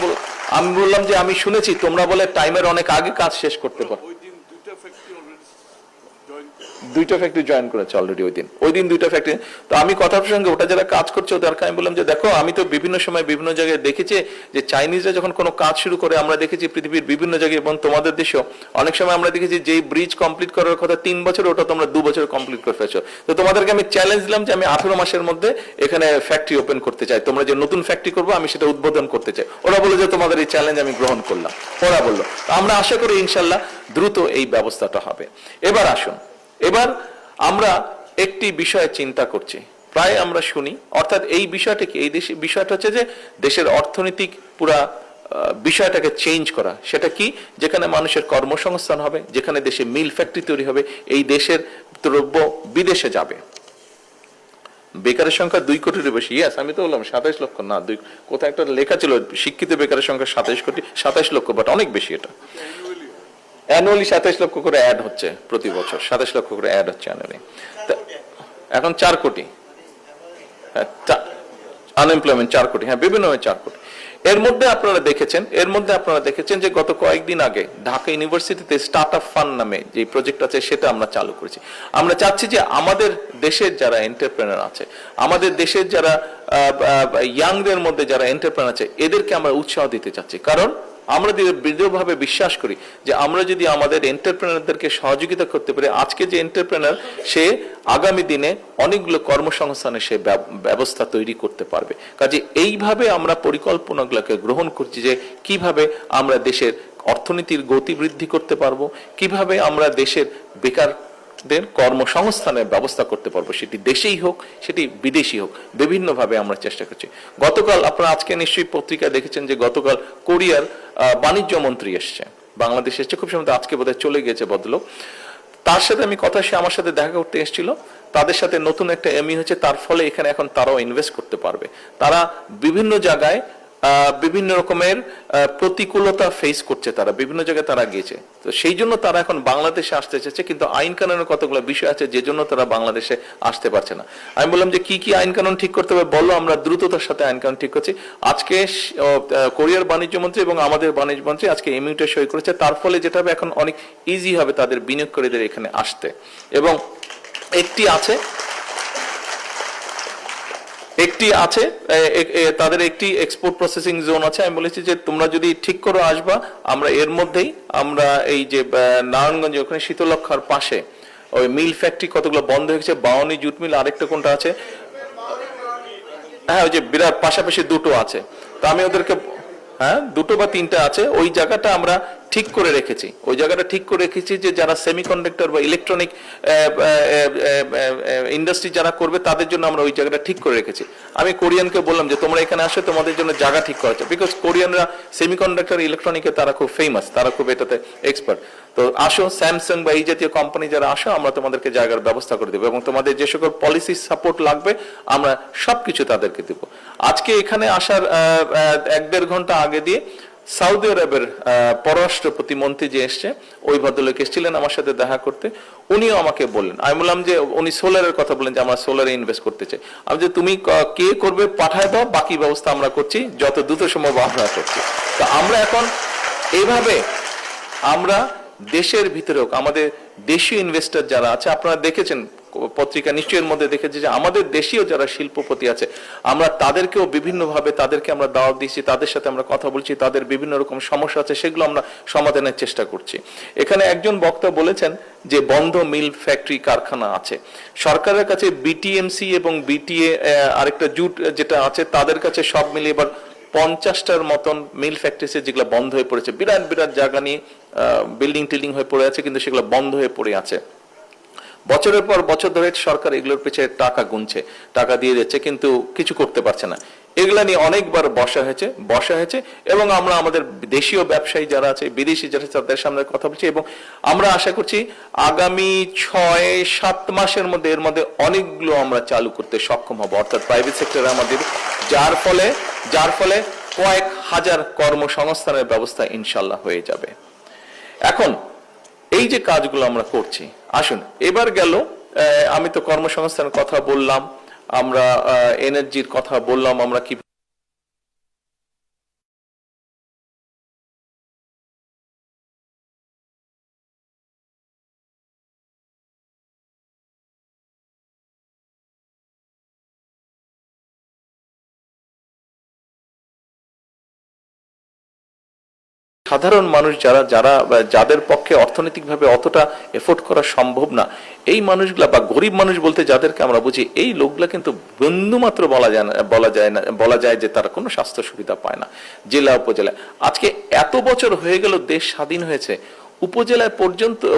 A: আমি বললাম যে আমি শুনেছি তোমরা বলে টাইমের অনেক আগে কাজ শেষ করতে পারো। দুইটা ফ্যাক্টরি জয়েন করেছে অলরেডি ওই দিন 2টা ফ্যাক্টরি। তো আমি কথার সঙ্গে ওটা যারা কাজ করছে ওদেরকে আমি বললাম যে দেখো, আমি তো বিভিন্ন সময় বিভিন্ন জায়গায় দেখেছি যে চাইনিজরা যখন কোনো কাজ শুরু করে, আমরা দেখেছি পৃথিবীর বিভিন্ন জায়গায় এবং তোমাদের দেশেও অনেক সময় আমরা দেখেছি যে ব্রিজ কমপ্লিট করার কথা 3 বছর, ওটা তোমরা 2 বছর কমপ্লিট করে ফেলছো। তো তোমাদেরকে আমি চ্যালেঞ্জ দিলাম যে আমি 18 মাসের মধ্যে এখানে ফ্যাক্টরি ওপেন করতে চাই, তোমরা যে নতুন ফ্যাক্টরি করবো আমি সেটা উদ্বোধন করতে চাই। ওরা বলে যে তোমাদের এই চ্যালেঞ্জ আমি গ্রহণ করলাম। ওরা বললো আমরা আশা করি ইনশাল্লাহ দ্রুত এই ব্যবস্থাটা হবে। এবার আসুন, এবার আমরা একটি বিষয়ে চিন্তা করছি, প্রায় আমরা শুনি, অর্থাৎ এই বিষয়টা কি, এই বিষয়টা হচ্ছে যে দেশের অর্থনৈতিক পুরা বিষয়টাকে চেঞ্জ করা। সেটা কি? যেখানে মানুষের কর্মসংস্থান হবে, যেখানে দেশে মিল ফ্যাক্টরি তৈরি হবে, এই দেশের দ্রব্য বিদেশে যাবে। বেকারের সংখ্যা 2 কোটির বেশি। ইয়াস, আমি তো বললাম 27 লক্ষ না, কোথায় একটা লেখা ছিল শিক্ষিত বেকারের সংখ্যা 27 লক্ষ, বাট অনেক বেশি। এটা অ্যানুয়ালি 27 লক্ষ করে অ্যাড হচ্ছে প্রতি বছর, 27 লক্ষ করে অ্যাড হচ্ছে অ্যানুয়ালি। এখন 4 কোটি আনএমপ্লয়মেন্ট, 4 কোটি, হ্যাঁ বিভিন্নভাবে 4 কোটি। এর মধ্যে আপনারা দেখেছেন যে গত কয়েকদিন আগে ঢাকা ইউনিভার্সিটিতে স্টার্ট আপ ফান্ড নামে যে প্রজেক্ট আছে সেটা আমরা চালু করেছি। আমরা চাচ্ছি যে আমাদের দেশের যারা এন্টারপ্রেনার আছে, আমাদের দেশের যারা ইয়াংদের মধ্যে যারা এন্টারপ্রেনার আছে, এদেরকে আমরা উৎসাহ দিতে চাচ্ছি। কারণ আমরা দৃঢ়ভাবে বিশ্বাস করি যে আমরা যদি আমাদের এন্টারপ্রেনারদেরকে সহযোগিতা করতে পারি, আজকে যে এন্টারপ্রেনার সে আগামী দিনে অনেকগুলো কর্মসংস্থানের সে ব্যবস্থা তৈরি করতে পারবে। কাজে এইভাবে আমরা পরিকল্পনাগুলোকে গ্রহণ করছি যে কিভাবে আমরা দেশের অর্থনীতির গতি বৃদ্ধি করতে পারবো, কিভাবে আমরা দেশের বেকারদের কর্মসংস্থানের ব্যবস্থা করতে পারবো, সেটি দেশেই হোক সেটি বিদেশি হোক, বিভিন্নভাবে আমরা চেষ্টা করছি। গতকাল আপনারা আজকে নিশ্চয়ই পত্রিকা দেখেছেন যে গতকাল কোরিয়ার বাণিজ্য মন্ত্রী এসছে, বাংলাদেশে এসছে, খুব সম্ভবত আজকে বোধহয় চলে গেছে ভদ্রলোক। তার সাথে আমি কথা, সে আমার সাথে দেখা করতে এসেছিল, তাদের সাথে নতুন একটা এমই হচ্ছে, তার ফলে এখানে এখন তারাও ইনভেস্ট করতে পারবে। তারা বিভিন্ন জায়গায় বিভিন্ন রকমের প্রতিকূলতা ফেস করছে, তারা বিভিন্ন জায়গায় তারা গিয়েছে, তো সেই জন্য তারা এখন বাংলাদেশে আসতে চাইছে। কিন্তু আইন কানুনের কতগুলো বিষয় আছে যে জন্য তারা বাংলাদেশে আসতে পারছে না। আমি বললাম যে কি কি আইন কানুন ঠিক করতে হবে বলো, আমরা দ্রুততার সাথে আইন কানুন ঠিক করছি। আজকে কোরিয়ার বাণিজ্য মন্ত্রী এবং আমাদের বাণিজ্য মন্ত্রী আজকে এমইউতে সই করেছে, তার ফলে যেটা হবে এখন অনেক ইজি হবে তাদের বিনিয়োগকারীদের এখানে আসতে। এবং তাদের একটি এক্সপোর্ট প্রসেসিং জোন আছে। আমি বলেছি যে তোমরা যদি ঠিক করে আসবা, আমরা এর মধ্যেই আমরা এই যে নারায়ণগঞ্জে ওখানে শীতলক্ষার পাশে ওই মিল ফ্যাক্টরি কতগুলো বন্ধ হয়ে গেছে, বাওয়ানি জুট মিল, আরেকটা কোনটা আছে, হ্যাঁ ওই যে বিরাট পাশাপাশি দুটো আছে, তো আমি ওদেরকে, হ্যাঁ 2 বা 3টা আছে, ওই জায়গাটা আমরা ঠিক করে রেখেছি। যে যারা সেমিকন্ডাক্টর বা ইলেকট্রনিক ইন্ডাস্ট্রি যারা করবে তাদের জন্য আমরা ওই জায়গাটা ঠিক করে রেখেছি। আমি কোরিয়ানকে বললাম যে তোমরা এখানে আসো, তোমাদের জন্য জায়গা ঠিক করা আছে, বিকজ কোরিয়ানরা সেমিকন্ডাক্টর ইলেকট্রনিকে তারা খুব ফেমাস, তারা খুব এটাতে এক্সপার্ট। তো আসো, স্যামসাং বা এই জাতীয় কোম্পানি যারা আসো, আমরা তোমাদেরকে জায়গার ব্যবস্থা করে দেবো এবং তোমাদের যে সকল পলিসি সাপোর্ট লাগবে আমরা সবকিছু তাদেরকে দেব। আজকে এখানে আসার 1-1.5 ঘন্টা আগে দিয়ে সৌদি আরবের পররাষ্ট্র প্রতিমন্ত্রী যে এসছে, ওই ভদ্রলোক এসেছিলেন আমার সাথে দেখা করতে, উনিও আমাকে বললেন, আমি বললাম যে উনি সোলারের কথা বললেন যে আমরা সোলারে ইনভেস্ট করতে চাই। আমি যে তুমি কে করবে পাঠায় দাও, বাকি ব্যবস্থা আমরা করছি, যত দ্রুত সম্ভব আমরা করছি। তো আমরা এখন এইভাবে আমরা দেশের ভিতরে হোক, আমাদের দেশীয় ইনভেস্টর যারা আছে, আপনারা দেখেছেন পত্রিকা নিশ্চয়ের মধ্যে দেখেছি যে আমাদের দেশীয় যারা শিল্পপতি আছে আমরা তাদেরকেও বিভিন্নভাবে তাদেরকে আমরা দাওয়াত দিয়েছি, তাদের সাথে আমরা কথা বলছি, তাদের বিভিন্ন রকম সমস্যা আছে সেগুলো আমরা সমাধানের চেষ্টা করছি। এখানে একজন বক্তা বলেছেন যে বন্ধ মিল ফ্যাক্টরি কারখানা আছে, সরকারের কাছে বিটিএমসি এবং বিটিএ আরেকটা জুট যেটা আছে তাদের কাছে সব মিলিয়ে এবার 50টার মতন মিল ফ্যাক্টরি যেগুলো বন্ধ হয়ে পড়েছে, বিরাট বিরাট জায়গা নিয়ে বিল্ডিং টিল্ডিং হয়ে পড়ে আছে, কিন্তু সেগুলো বন্ধ হয়ে পড়ে আছে। বছরের পর বছর ধরে সরকার এগুলোর পিছনে টাকা গুনছে, টাকা দিয়ে দিচ্ছে, কিন্তু কিছু করতে পারছে না। এগুলা নিয়ে অনেকবার বসা হয়েছে এবং আমরা আমাদের দেশীয় ব্যবসায়ী যারা আছে, বিদেশি যারা আছে তাদের সামনে কথা বলছি এবং আমরা আশা করছি আগামী 6-7 মাসের মধ্যে এর মধ্যে অনেকগুলো আমরা চালু করতে সক্ষম হব, অর্থাৎ প্রাইভেট সেক্টরে আমাদের, যার ফলে কয়েক হাজার কর্মসংস্থানের ব্যবস্থা ইনশাল্লাহ হয়ে যাবে। এখন এই যে কাজগুলো আমরা করছি, আসুন এবার গেল, আমি তো কর্মসংস্থানের কথা বললাম, আমরা এনার্জির কথা বললাম, আমরা কি সাধারণ মানুষ যাদের পক্ষে অর্থনৈতিকভাবে অতটা এফোর্ড করা সম্ভব না, এই মানুষগুলা বা গরিব মানুষ বলতে যাদেরকে আমরা বুঝি, এই লোকগুলা কিন্তু বিন্দুমাত্র বলা যায় যে তারা কোনো স্বাস্থ্য সুবিধা পায় না জেলা উপজেলায়। আজকে এত বছর হয়ে গেল, দেশ স্বাধীন হয়েছে,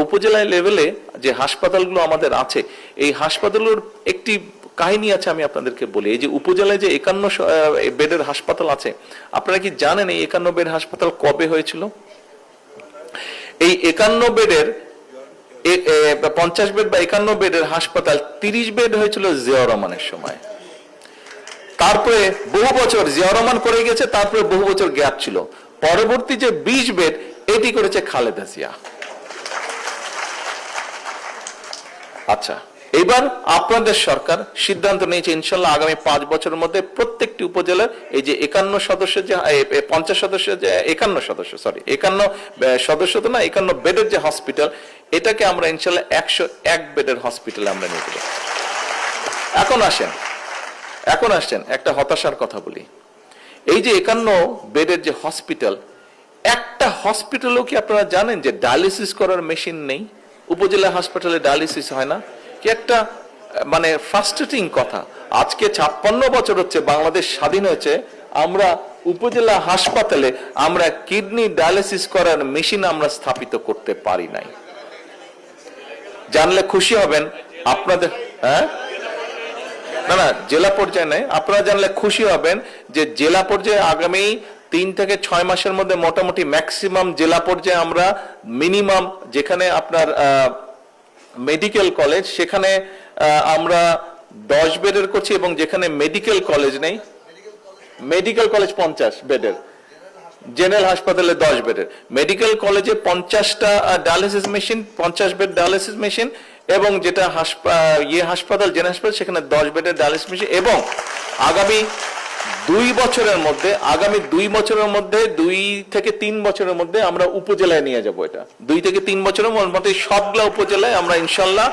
A: উপজেলায় লেভেলে যে হাসপাতালগুলো আমাদের আছে, এই হাসপাতালগুলোর একটি কাহিনী আছে, আমি আপনাদেরকে বলি। এই যে উপজেলায় যে 51 বেডের হাসপাতাল আছে, আপনারা কি জানেন এই 51 বেড হাসপাতাল কবে হয়েছিল? এই 51 বেডের 50 বেড বা 51 বেডের হাসপাতাল 30 বেড হয়েছিল জিয়াউর রহমানের সময়। তারপরে বহু বছর জিয়াউর রহমান করে গেছে, তারপরে বহু বছর গ্যাপ ছিল। পরবর্তী যে 20 বেড এটি করেছে খালেদা জিয়া। আচ্ছা, এবার আপনাদের সরকার সিদ্ধান্ত নিয়েছে ইনশাল্লাহ আগামী 5 বছরের মধ্যে প্রত্যেকটি উপজেলার এই যে 51 সদস্য, যে 50 সদস্য, যে 51 সদস্য, সরি 51 সদস্য তো না, 51 বেডের যে হসপিটাল, এটাকে আমরা ইনশাল্লাহ 101 বেডের হসপিটালে আমরা নিয়ে যাব। এখন আসছেন একটা হতাশার কথা বলি। এই যে 51 বেডের যে হসপিটাল, একটা হসপিটালও কি আপনারা জানেন যে ডায়ালিসিস করার মেশিন নেই? উপজেলা হাসপাতালে ডায়ালিসিস হয় না, কি একটা মানে ফ্রাস্ট্রেটিং কথা। আজকে 56 বছর হচ্ছে বাংলাদেশ স্বাধীন হয়েছে, আমরা উপজেলা হাসপাতালে আমরা কিডনি ডায়ালিসিস করার মেশিন আমরা স্থাপিত করতে পারি নাই। জানলে খুশি হবেন আপনাদের, না জেলা পর্যায়ে নেই, আপনারা জানলে খুশি হবেন যে জেলা পর্যায়ে আগামী 3 থেকে 6 মাসের মধ্যে মোটামুটি ম্যাক্সিমাম জেলা পর্যায়ে আমরা মিনিমাম, যেখানে আপনার মেডিকেল কলেজ সেখানে আমরা 10 বেডের করছি, এবং যেখানে মেডিকেল কলেজ নেই, মেডিকেল কলেজ 50 বেডের, জেনারেল হাসপাতালে 10 বেডের, মেডিকেল কলেজে 50টা dialysis machine, 50 bed dialysis machine, এবং যেটা হাসপাতাল জেনারেল হাসপাতাল সেখানে 10 বেডের ডায়ালিসিস মেশিন। এবং আগামী 2 বছরের মধ্যে 2 থেকে 3 বছরের মধ্যে আমরা উপজেলায় নিয়ে যাব। এটা 2 থেকে 3 বছরের মধ্যে সবগুলা উপজেলায় আমরা ইনশাল্লাহ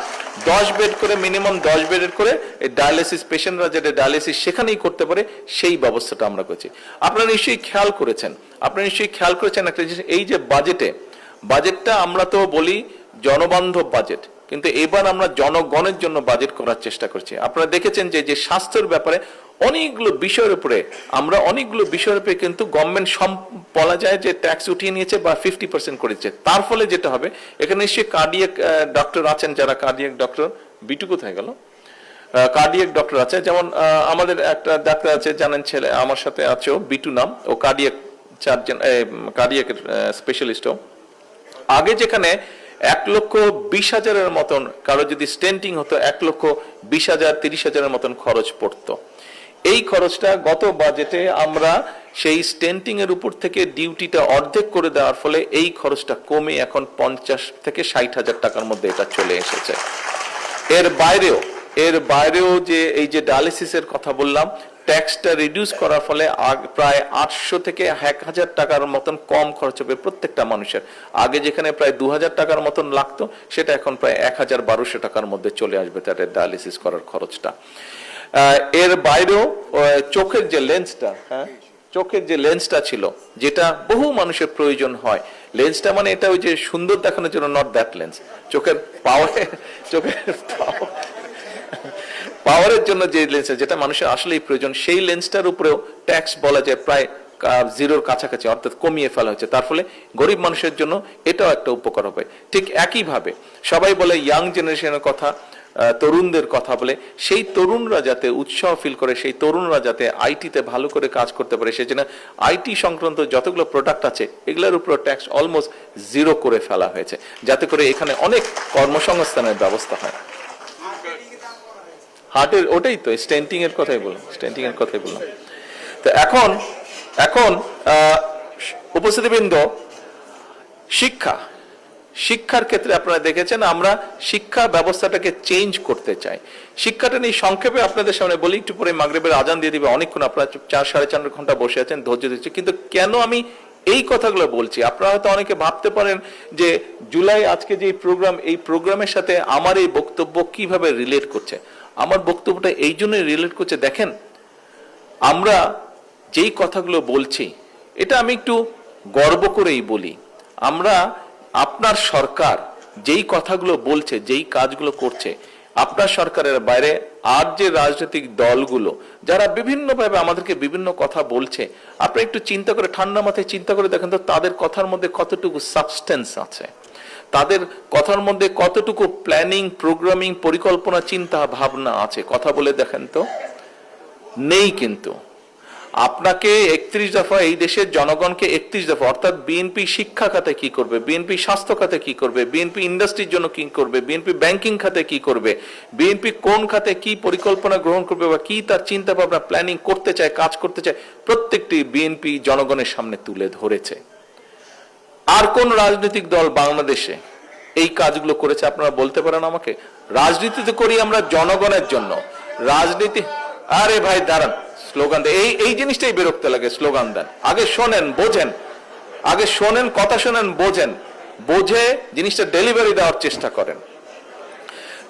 A: 10 বেড করে, মিনিমাম 10 বেডের করে ডায়ালিসিস পেশেন্টরা যেটা ডায়ালিসিস সেখানেই করতে পারে সেই ব্যবস্থাটা আমরা করছি। আপনারা নিশ্চয়ই খেয়াল করেছেন একটা জিনিস, এই যে বাজেটটা আমরা তো বলি জনবান্ধব বাজেট, কিন্তু এবার আমরা জনগণের জন্য বাজেট করার চেষ্টা করছি। আপনারা দেখেছেন যে স্বাস্থ্যের ব্যাপারে অনেকগুলো বিষয়ের উপরে কিন্তু গভর্নমেন্ট বলা যায় যে ট্যাক্স উঠিয়ে নিয়েছে বা 50% করেছে। তার ফলে যেটা হবে, এখানে নিশ্চয়ই কার্ডিয়াক ডক্টর আছেন, যারা কার্ডিয়াক ডক্টর, বিটু কোথায় গেল, কার্ডিয়াক ডক্টর আছে, যেমন আমাদের একটা ডাক্তার আছে জানেন, ছেলে আমার সাথে আছে, বিটু নাম, ও কার্ডিয়াক সার্জন, কার্ডিয়াক স্পেশালিস্ট। আগে যেখানে 1,20,000-এর মতন কারো যদি স্টেন্টিং হতো 1,20,000-30,000-এর মতন খরচ পড়তো। এই খরচটা গত বাজেটে আমরা সেই স্টেন্টিং এর উপর থেকে ডিউটিটা অর্ধেক করে দেওয়ার ফলে এই খরচটা কমে এখন 50 থেকে 60,000 টাকার মধ্যে এটা চলে এসেছে। এর বাইরেও যে এই যে ডায়ালিসিসের কথা বললাম, ট্যাক্সটা রিডিউস করার ফলে প্রায় 800 থেকে 1000 টাকার মতন কম খরচ হবে প্রত্যেকটা মানুষের। আগে যেখানে প্রায় 2000 টাকার মতন লাগতো, সেটা এখন প্রায় 1200 টাকার মধ্যে চলে আসবে তাদের ডায়ালিসিস করার খরচটা। এর বাইরেও চোখের যে লেন্সটা, চোখের যে লেন্সটা ছিল, যেটা বহু মানুষের প্রয়োজন হয়, লেন্সটা মানে এটা ওই যে সুন্দর দেখানোর জন্য, নট দ্যাট লেন্স, চোখের পাওয়ারের জন্য যে লেন্স যেটা মানুষের আসলেই প্রয়োজন, সেই লেন্সটার উপরেও ট্যাক্স বলা যায় প্রায় জিরোর কাছাকাছি, অর্থাৎ কমিয়ে ফেলা হয়েছে। তার ফলে গরিব মানুষের জন্য এটাও একটা উপকার হবে। ঠিক একইভাবে সবাই বলে ইয়াং জেনারেশনের কথা, তরুণদের কথা বলে, সেই তরুণরা যাতে উৎসাহ ফিল করে, সেই তরুণরা যাতে আইটিতে ভালো করে কাজ করতে পারে, সেই জন্য আইটি সংক্রান্ত যতগুলো প্রোডাক্ট আছে এগুলোর উপর ট্যাক্স অলমোস্ট জিরো করে ফেলা হয়েছে, যাতে করে এখানে অনেক কর্মসংস্থানের ব্যবস্থা হয়। হার্টের ওটাই তো স্টেন্টিং এর কথাই বললাম। তো এখন উপস্থিতিবৃন্দ, শিক্ষার ক্ষেত্রে আপনারা দেখেছেন আমরা শিক্ষা ব্যবস্থাটাকে চেঞ্জ করতে চাই। শিক্ষাটা নিয়ে সংক্ষেপে আপনাদের সামনে বলি, একটু পরে মাগরিবের আজান দিয়ে দিবে, অনেকক্ষণ আপনারা 4-4.5 ঘন্টা বসে আছেন, ধৈর্য দিচ্ছি। কিন্তু কেন আমি এই কথাগুলো বলছি, আপনারা হয়তো অনেকে ভাবতে পারেন যে জুলাই আজকে যে প্রোগ্রাম, এই প্রোগ্রামের সাথে আমার এই বক্তব্য কিভাবে রিলেট করছে। আমার বক্তব্যটা এই জন্যই রিলেট করছে, দেখেন আমরা যেই কথাগুলো বলছি এটা আমি একটু গর্ব করেই বলি। আমরা, আপনার সরকার যেই কথাগুলো বলছে, যেই কাজগুলো করছে, আপনার সরকারের বাইরে আর যে রাজনৈতিক দলগুলো যারা বিভিন্নভাবে আমাদেরকে বিভিন্ন কথা বলছে, আপনি একটু চিন্তা করে, ঠান্ডা মাথায় চিন্তা করে দেখেন তো তাদের কথার মধ্যে কতটুকু সাবস্টেন্স আছে, তাদের কথার মধ্যে কতটুকু প্ল্যানিং, প্রোগ্রামিং, পরিকল্পনা, চিন্তা ভাবনা আছে। কথা বলে দেখেন তো, নেই। কিন্তু আপনাকে 31 দফা, এই দেশের জনগণকে 31 দফা, অর্থাৎ বিএনপি শিক্ষা খাতে কি করবে, বিএনপি স্বাস্থ্য খাতে কি করবে, বিএনপি ইন্ডাস্ট্রির জন্য কি করবে, বিএনপি ব্যাংকিং খাতে কি করবে, বিএনপি কোন খাতে কি পরিকল্পনা গ্রহণ করবে বা কি তার চিন্তা ভাবনা প্ল্যানিং করতে চায়, কাজ করতে চায়, প্রত্যেকটি বিএনপি জনগণের সামনে তুলে ধরেছে। আর কোন রাজনৈতিক দল বাংলাদেশে এই কাজগুলো করেছে আপনারা বলতে পারেন আমাকে? রাজনীতি তো করি আমরা জনগণের জন্য। রাজনীতি, আরে ভাই দাঁড়ান, স্লোগান দেন, এই জিনিসটাই বিরক্ত লাগে। স্লোগান দেন, আগে শোনেন, বোঝেন, আগে শোনেন, কথা শোনেন, বোঝেন, বুঝে জিনিসটা ডেলিভারি দেওয়ার চেষ্টা করেন।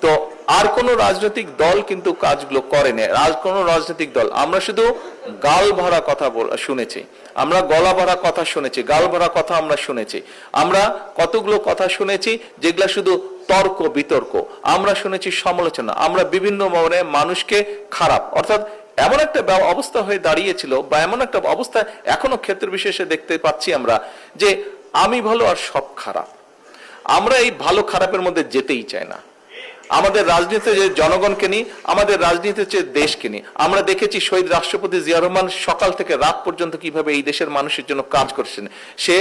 A: তো আর কোন রাজনৈতিক দল কিন্তু কাজগুলো করেনি। কোন রাজনৈতিক দল, আমরা শুধু গাল ভরা কথা শুনেছি, আমরা গলা ভরা কথা শুনেছি, গাল ভরা কথা আমরা শুনেছি। আমরা কতগুলো কথা শুনেছি যেগুলা শুধু তর্ক বিতর্ক, আমরা শুনেছি সমালোচনা, আমরা বিভিন্ন মানে মানুষকে খারাপ, অর্থাৎ এমন একটা অবস্থা হয়ে দাঁড়িয়েছিল, বা এমন একটা অবস্থা এখনো ক্ষেত্র বিশেষে দেখতে পাচ্ছি আমরা, যে আমি ভালো আর সব খারাপ। আমরা এই ভালো খারাপের মধ্যে যেতেই চাই না। আমাদের রাজনীতিতে যে জনগণকে নিয়ে, আমাদের রাজনীতির চেয়ে দেশকে নিয়ে। আমরা দেখেছি শহীদ রাষ্ট্রপতি জিয়া রহমান সকাল থেকে রাত পর্যন্ত কিভাবে এই দেশের মানুষের জন্য কাজ করেছেন। সে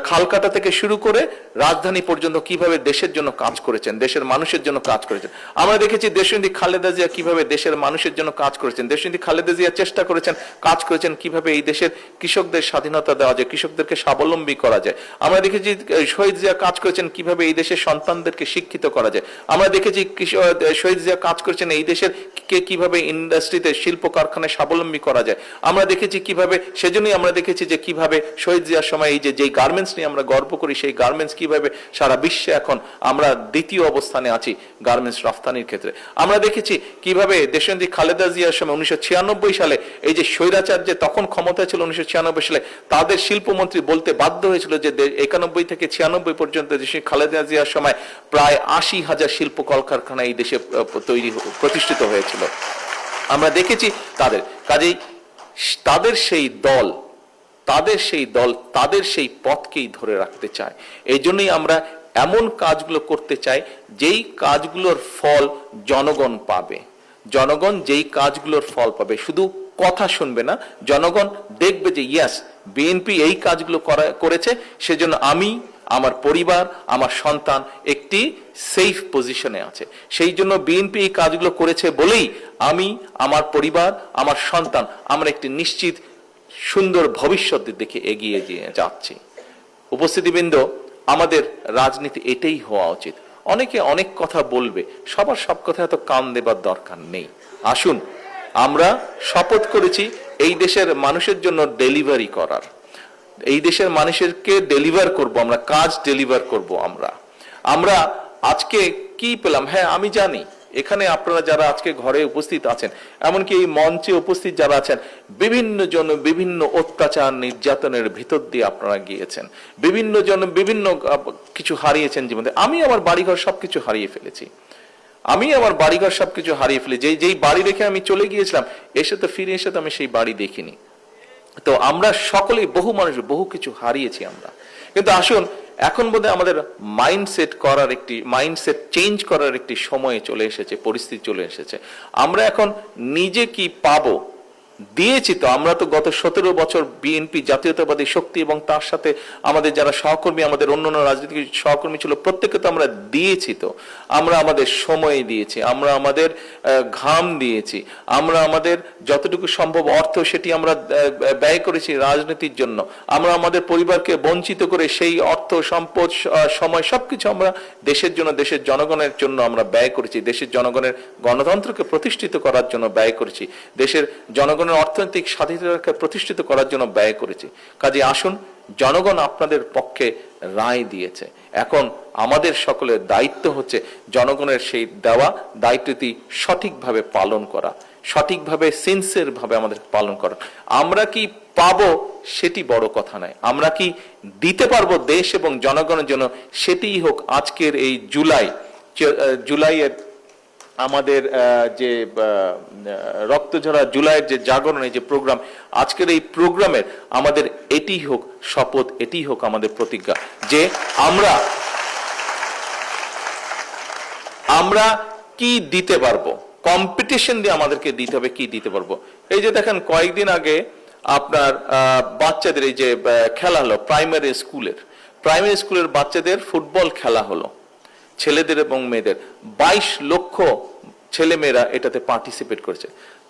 A: খালকাটা থেকে শুরু করে রাজধানী পর্যন্ত কিভাবে দেশের জন্য কাজ করেছেন, দেশের মানুষের জন্য কাজ করেছেন। আমরা দেখেছি দেশনেত্রী খালেদা জিয়া কিভাবে দেশের মানুষের জন্য কাজ করেছেন। দেশনেত্রী খালেদা জিয়া চেষ্টা করেছেন, কাজ করেছেন কিভাবে এই দেশের কৃষকদের স্বাধীনতা দেওয়া যায়, কৃষকদেরকে স্বাবলম্বী করা যায়। আমরা দেখেছি শহীদ জিয়া কাজ করেছেন কিভাবে এই দেশের সন্তানদেরকে শিক্ষিত করা যায়। আমরা দেখেছি শহীদ জিয়া কাজ করেছেন এই দেশের কিভাবে ইন্ডাস্ট্রিতে, শিল্প কারখানায় স্বাবলম্বী করা যায়। আমরা দেখেছি কিভাবে, সেজন্যই আমরা দেখেছি যে কিভাবে শহীদ জিয়ার সময় এই যে গার্মেন্টস নিয়ে আমরা গর্ব করি, সেই গার্মেন্টস কিভাবে সারা বিশ্বে এখন আমরা দ্বিতীয় অবস্থানে আছি গার্মেন্টস রফতানির ক্ষেত্রে। আমরা দেখেছি কিভাবে দেশনেত্রী খালেদা জিয়ার সময় 1996 সালে এই যে স্বৈরাচার যে তখন ক্ষমতা ছিল 1996 সালে, তাদের শিল্পমন্ত্রী বলতে বাধ্য হয়েছিল যে 91 থেকে 96 পর্যন্ত দেশে খালেদা জিয়ার সময় প্রায় 80,000 শিল্প কলকারখানা এই দেশে প্রতিষ্ঠিত হয়েছিল। আমরা দেখেছি তাদের কাজেই তাদের সেই পথকেই ধরে রাখতে চায়। এই জন্যই আমরা এমন কাজগুলো করতে চাই যেই কাজগুলোর ফল জনগণ পাবে। জনগণ যেই কাজগুলোর ফল পাবে, শুধু কথা শুনবে না, জনগণ দেখবে যে ইয়াস বিএনপি এই কাজগুলো করেছে, সেজন্য আমি, আমার পরিবার, আমার সন্তান একটি সেফ পজিশনে আছে। সেই জন্য বিএনপি এই কাজগুলো করেছে বলেই আমি, আমার পরিবার, আমার সন্তান, আমরা একটি নিশ্চিত সুন্দর ভবিষ্যতের দিকে এগিয়ে যাচ্ছি। উপস্থিতিবৃন্দ, আমাদের রাজনীতি এটাই হওয়া উচিত। অনেকে অনেক কথা বলবে, সবার সব কথা এত কান দেবার দরকার নেই। আসুন আমরা শপথ করেছি এই দেশের মানুষের জন্য ডেলিভারি করার, এই দেশের মানুষেরকে ডেলিভার করব, আমরা কাজ ডেলিভার করব। আমরা আজকে কি পেলাম? হ্যাঁ, আমি জানি এখানে আপনারা যারা আজকে ঘরে উপস্থিত আছেন, এমনকি এই মঞ্চে উপস্থিত যারা আছেন, বিভিন্ন জন বিভিন্ন অত্যাচার নির্যাতনের ভিতর দিয়ে আপনারা গিয়েছেন, বিভিন্ন জন বিভিন্ন কিছু হারিয়েছেন জীবনে। আমি আমার বাড়িঘর সবকিছু হারিয়ে ফেলেছি, যেই বাড়ি রেখে আমি চলে গিয়েছিলাম, ফিরে এসে তো আমি সেই বাড়ি দেখিনি। তো আমরা সকলেই, বহু মানুষ বহু কিছু হারিয়েছি আমরা। কিন্তু আসুন, এখন বোধহয় আমাদের মাইন্ডসেট চেঞ্জ করার একটি সময় চলে এসেছে, পরিস্থিতি চলে এসেছে। আমরা এখন নিজে কি পাবো দিয়েছি। তো আমরা তো গত 17 বছর বিএনপি জাতীয়তাবাদী শক্তি এবং তার সাথে আমাদের যারা সহকর্মী, আমাদের অন্যান্য রাজনৈতিক সহকর্মী ছিল, প্রত্যেকে তো আমরা দিয়েছি। তো আমরা আমাদের সময় দিয়েছি, আমরা আমাদের ঘাম দিয়েছি, আমরা আমাদের যতটুকু সম্ভব অর্থ সেটি আমরা ব্যয় করেছি রাজনীতির জন্য। আমরা আমাদের পরিবারকে বঞ্চিত করে সেই অর্থ, সম্পদ, সময় সবকিছু আমরা দেশের জন্য, দেশের জনগণের জন্য আমরা ব্যয় করেছি। দেশের জনগণের গণতন্ত্রকে প্রতিষ্ঠিত করার জন্য ব্যয় করেছি। দেশের জনগণ অর্থনৈতিক স্বাধীনতাকে প্রতিষ্ঠিত করার জন্য ব্যয় করেছি। কাজে আসুন, জনগণ আপনাদের পক্ষে রায় দিয়েছে। এখন আমাদের সকলের দায়িত্ব হচ্ছে জনগণের সেই দেওয়া দায়িত্বটি সঠিকভাবে পালন করা, সঠিকভাবে সিনসিয়ার ভাবে আমাদের পালন করা। আমরা কি পাবো সেটি বড় কথা নয়, আমরা কি দিতে পারবো দেশ এবং জনগণের জন্য, সেটিই হোক আজকের এই জুলাইয়ের আমাদের যে রক্তঝরা জুলাইয়ের যে জাগরণ, এই যে প্রোগ্রাম, আজকের এই প্রোগ্রামের আমাদের এটি হোক শপথ, এটি হোক আমাদের প্রতিজ্ঞা যে আমরা কি দিতে পারবো। কম্পিটিশন দিয়ে আমাদেরকে দিতে হবে কি দিতে পারবো। এই যে দেখেন, কয়েকদিন আগে আপনার বাচ্চাদের এই যে খেলা হলো, প্রাইমারি স্কুলের বাচ্চাদের ফুটবল খেলা হলো, ছেলেদের এবং মেয়েদের 22 লক্ষ ছেলে মেয়েরা এটাতে পার্টিসিপেট করেছে।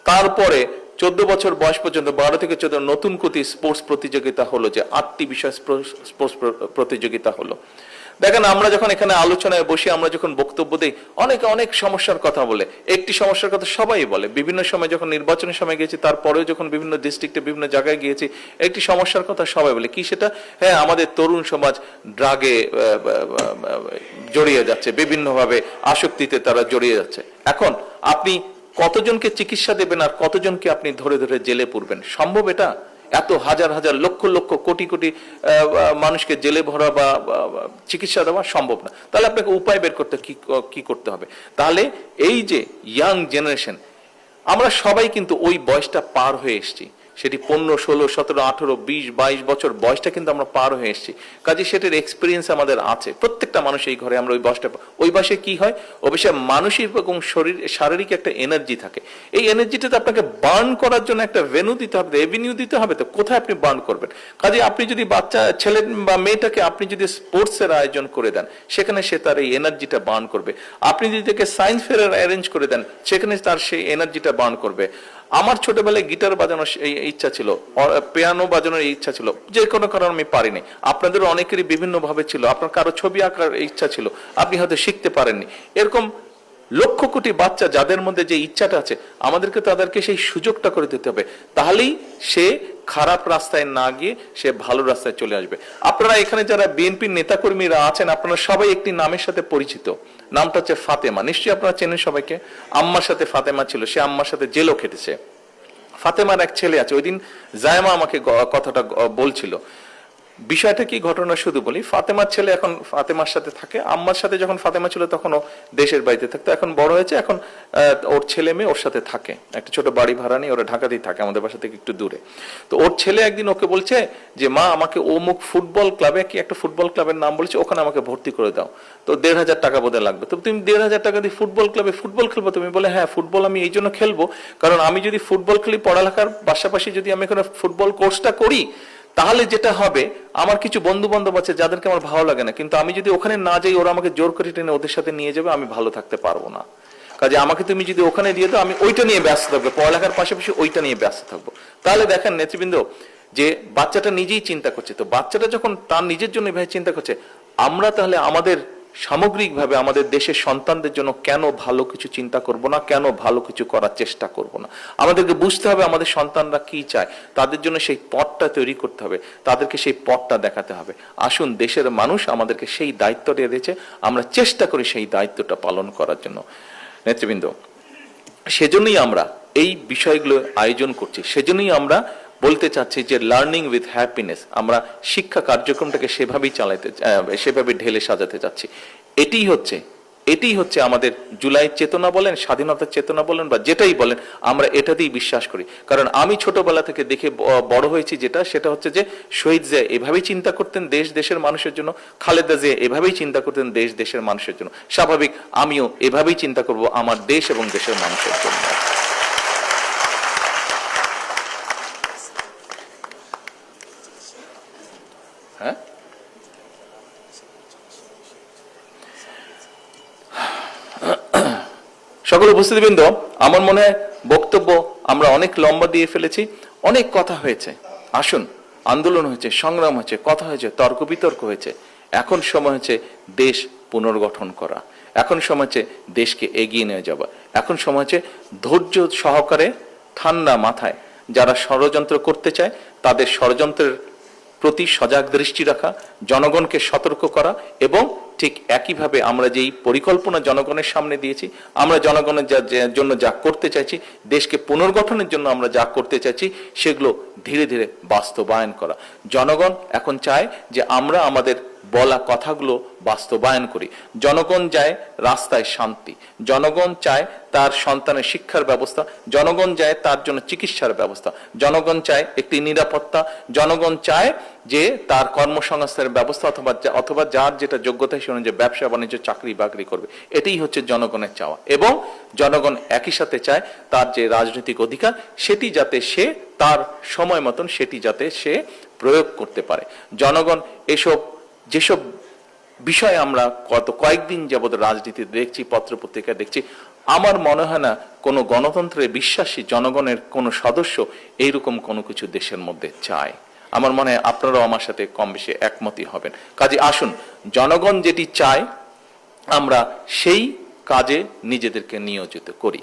A: তারপরে 14 বছর বয়স পর্যন্ত 12 থেকে 14 নতুন কোটি স্পোর্টস প্রতিযোগিতা হলো, যে 8টি বিষয় স্পোর্টস প্রতিযোগিতা হলো। দেখেন, আমরা যখন এখানে আলোচনায় বসে, আমরা যখন বক্তব্য দিই, অনেক সমস্যার কথা বলে। একটি সমস্যার কথা সবাই বলে, বিভিন্ন সময় যখন নির্বাচনের সময় গেছি, তারপরেও যখন বিভিন্ন ডিস্ট্রিক্টে বিভিন্ন জায়গায় গিয়েছি, একটি সমস্যার কথা সবাই বলে। কি সেটা? হ্যাঁ, আমাদের তরুণ সমাজ ড্রাগে জড়িয়ে যাচ্ছে, বিভিন্নভাবে আসক্তিতে তারা জড়িয়ে যাচ্ছে। এখন আপনি কতজনকে চিকিৎসা দেবেন আর কতজনকে আপনি ধরে ধরে জেলে পুরবেন? সম্ভব এটা? এত হাজার হাজার লক্ষ লক্ষ কোটি কোটি মানুষকে জেলে ভরা বা চিকিৎসা দেওয়া সম্ভব না। তাহলে আপনাকে উপায় বের করতে কি করতে হবে? তাহলে এই যে ইয়াং জেনারেশন, আমরা সবাই কিন্তু ওই বয়সটা পার হয়ে এসেছি। সেটি 15, 16, 17, 18, 20, 22 বছর বয়সটা কিন্তু আমরা পার হয়ে এসেছি। কাজে সেটার এক্সপিরিয়েন্স আমাদের আছে। প্রত্যেকটা মানুষ এই ঘরে আমরা ওই বয়সে কি হয়, অবশ্যই মানসিক এবং শারীরিক একটা এনার্জি থাকে। এই এনার্জিটাতে আপনাকে বার্ন করার জন্য একটা এভিনিউ দিতে হবে। তো কোথায় আপনি বার্ন করবেন? কাজে আপনি যদি বাচ্চা ছেলে বা মেয়েটাকে আপনি যদি স্পোর্টসের আয়োজন করে দেন, সেখানে সে তার এই এনার্জিটা বার্ন করবে। আপনি যদি তাকে সায়েন্স ফেয়ারের অ্যারেঞ্জ করে দেন, সেখানে তার সেই এনার্জিটা বার্ন করবে। আমার ছোটবেলায় গিটার বাজানোর ইচ্ছা ছিল, পিয়ানো বাজানোর ইচ্ছা ছিল, যে কোনো কারণে আমি পারিনি। আপনাদের অনেকেরই বিভিন্ন ভাবে ছিল, আপনার কারো ছবি আঁকার ইচ্ছা ছিল, আপনি হয়তো শিখতে পারেননি। এরকম লক্ষ কোটি বাচ্চা যাদের মধ্যে যে ইচ্ছাটা আছে, আমাদেরকে তাদেরকে সেই সুযোগটা করে দিতে হবে। তাহলেই সে খারাপ রাস্তায় না গিয়ে সে ভালো রাস্তায় চলে আসবে। আপনারা এখানে যারা বিএনপির নেতাকর্মীরা আছেন, আপনারা সবাই একটি নামের সাথে পরিচিত, নামটা হচ্ছে ফাতেমা। নিশ্চয়ই আপনারা চেনেন সবাইকে। আম্মার সাথে ফাতেমা ছিল, সে আম্মার সাথে জেলও খেটেছে। ফাতেমার এক ছেলে আছে। ওই দিন জায়মা আমাকে কথাটা বলছিল। বিষয়টা কি, ঘটনা শুধু বলি। ফাতেমার ছেলে এখন ফাতেমার সাথে থাকে। আম্মার সাথে যখন ফাতেমা ছিল তখন ও দেশের বাড়িতে থাকতো, এখন বড় হয়েছে, এখন ওর ছেলে মেয়ে ওর সাথে থাকে। একটা ছোট বাড়ি ভাড়া নিয়ে ওরা ঢাকাতেই থাকে, আমাদের বাসা থেকে একটু দূরে। তো ওর ছেলে একদিন ওকে বলছে যে, মা আমাকে অমুক ফুটবল ক্লাবে, কি একটা ফুটবল ক্লাবের নাম বলেছে, ওখানে আমাকে ভর্তি করে দাও। তো 1,500 টাকা বোধহয় লাগবে। তো তুমি 1,500 টাকা দিয়ে ফুটবল ক্লাবে ফুটবল খেলবো? তুমি বলে, হ্যাঁ, ফুটবল আমি এই জন্য খেলবো, কারণ আমি যদি ফুটবল খেলি, পড়ালেখার পাশাপাশি যদি আমি এখানে ফুটবল কোর্সটা করি, তাহলে যেটা হবে, আমার কিছু বন্ধু বান্ধব আছে যাদেরকে আমার ভালো লাগে না, কিন্তু আমি যদি ওখানে না যাই, ওরা আমাকে জোর করে টেনে ওদের সাথে নিয়ে যাবে, আমি ভালো থাকতে পারবো না। কাজে আমাকে তুমি যদি ওখানে দিয়ে দাও, আমি ওইটা নিয়ে ব্যস্ত থাকবো, পড়ালেখার পাশাপাশি ওইটা নিয়ে ব্যস্ত থাকবো। তাহলে দেখেন নেতৃবৃন্দ, যে বাচ্চাটা নিজেই চিন্তা করছে। তো বাচ্চাটা যখন তার নিজের জন্য ভাই চিন্তা করছে, আমরা তাহলে আমাদের সামগ্রিকভাবে আমাদের দেশের সন্তানদের জন্য কেন ভালো কিছু চিন্তা করব না, কেন ভালো কিছু করার চেষ্টা করব না? আমাদেরকে বুঝতে হবে আমাদের সন্তানরা কি চায়, তাদের জন্য সেই পথটা তৈরি করতে হবে, তাদেরকে সেই পথটা দেখাতে হবে। আসুন, দেশের মানুষ আমাদেরকে সেই দায়িত্ব দিয়ে দিয়েছে, আমরা চেষ্টা করি সেই দায়িত্বটা পালন করার জন্য। নেতৃবৃন্দ, সেজন্যই আমরা এই বিষয়গুলো আয়োজন করছি, সেজন্যই আমরা বলতে চাচ্ছি যে লার্নিং উইথ হ্যাপিনেস, আমরা শিক্ষা কার্যক্রমটাকে সেভাবে ঢেলে সাজাতে চাচ্ছি। এটাই হচ্ছে আমাদের জুলাই চেতনা বলেন, স্বাধীনতার চেতনা বলেন, বা যেটাই বলেন, আমরা এটাতেই বিশ্বাস করি। কারণ আমি ছোটবেলা থেকে দেখে বড় হয়েছি, সেটা হচ্ছে যে শহীদ জিয়া এভাবেই চিন্তা করতেন দেশের মানুষের জন্য, খালেদা জিয়া এভাবেই চিন্তা করতেন দেশের মানুষের জন্য। স্বাভাবিক আমিও এভাবেই চিন্তা করব আমার দেশ এবং দেশের মানুষের জন্য। হ্যাঁ, সকল উপস্থিতিবৃন্দ, আমার মনে হয় বক্তব্য আমরা অনেক লম্বা দিয়ে ফেলেছি, অনেক কথা হয়েছে। আসুন, আন্দোলন হয়েছে, সংগ্রাম হয়েছে, কথা হয়েছে, তর্ক বিতর্ক হয়েছে। এখন সময় হচ্ছে দেশ পুনর্গঠন করা, এখন সময় হচ্ছে দেশকে এগিয়ে নিয়ে যাওয়া, এখন সময় হচ্ছে ধৈর্য সহকারে ঠান্ডা মাথায় যারা ষড়যন্ত্র করতে চায় তাদের ষড়যন্ত্রের প্রতি সজাগ দৃষ্টি রাখা, জনগণকে সতর্ক করা, এবং ঠিক একইভাবে আমরা যেই পরিকল্পনা জনগণের সামনে দিয়েছি, আমরা জনগণের জন্য যা করতে চাইছি, দেশকে পুনর্গঠনের জন্য আমরা যা করতে চাইছি, সেগুলো ধীরে ধীরে বাস্তবায়ন করা। জনগণ এখন চায় যে আমরা আমাদের বলা কথাগুলো বাস্তবায়ন করি। জনগণ চায় রাস্তায় শান্তি, জনগণ চায় তার সন্তানের শিক্ষার ব্যবস্থা, জনগণ চায় তার জন্য চিকিৎসার ব্যবস্থা, জনগণ চায় একটি নিরাপত্তা, জনগণ চায় যে তার কর্মসংস্থানের ব্যবস্থা, অথবা যার যেটা যোগ্যতা সে অনুযায়ী ব্যবসা বাণিজ্য চাকরি বাকরি করবে। এটাই হচ্ছে জনগণের চাওয়া। এবং জনগণ একই সাথে চায় তার যে রাজনৈতিক অধিকার সেটি যাতে সে তার সময় মতন সেটি যাতে সে প্রয়োগ করতে পারে। জনগণ যেসব বিষয় আমরা কয়েকদিন যাবত রাজনীতিতে দেখছি, পত্রপত্রিকায় দেখছি, আমার মনে হয় না কোনো গণতন্ত্রে বিশ্বাসী জনগণের কোনো সদস্য এইরকম কোনো কিছু দেশের মধ্যে চায়। আমার মনে হয় আপনারাও আমার সাথে কম বেশি একমতই হবেন। কাজে আসুন, জনগণ যেটি চায় আমরা সেই কাজে নিজেদেরকে নিয়োজিত করি।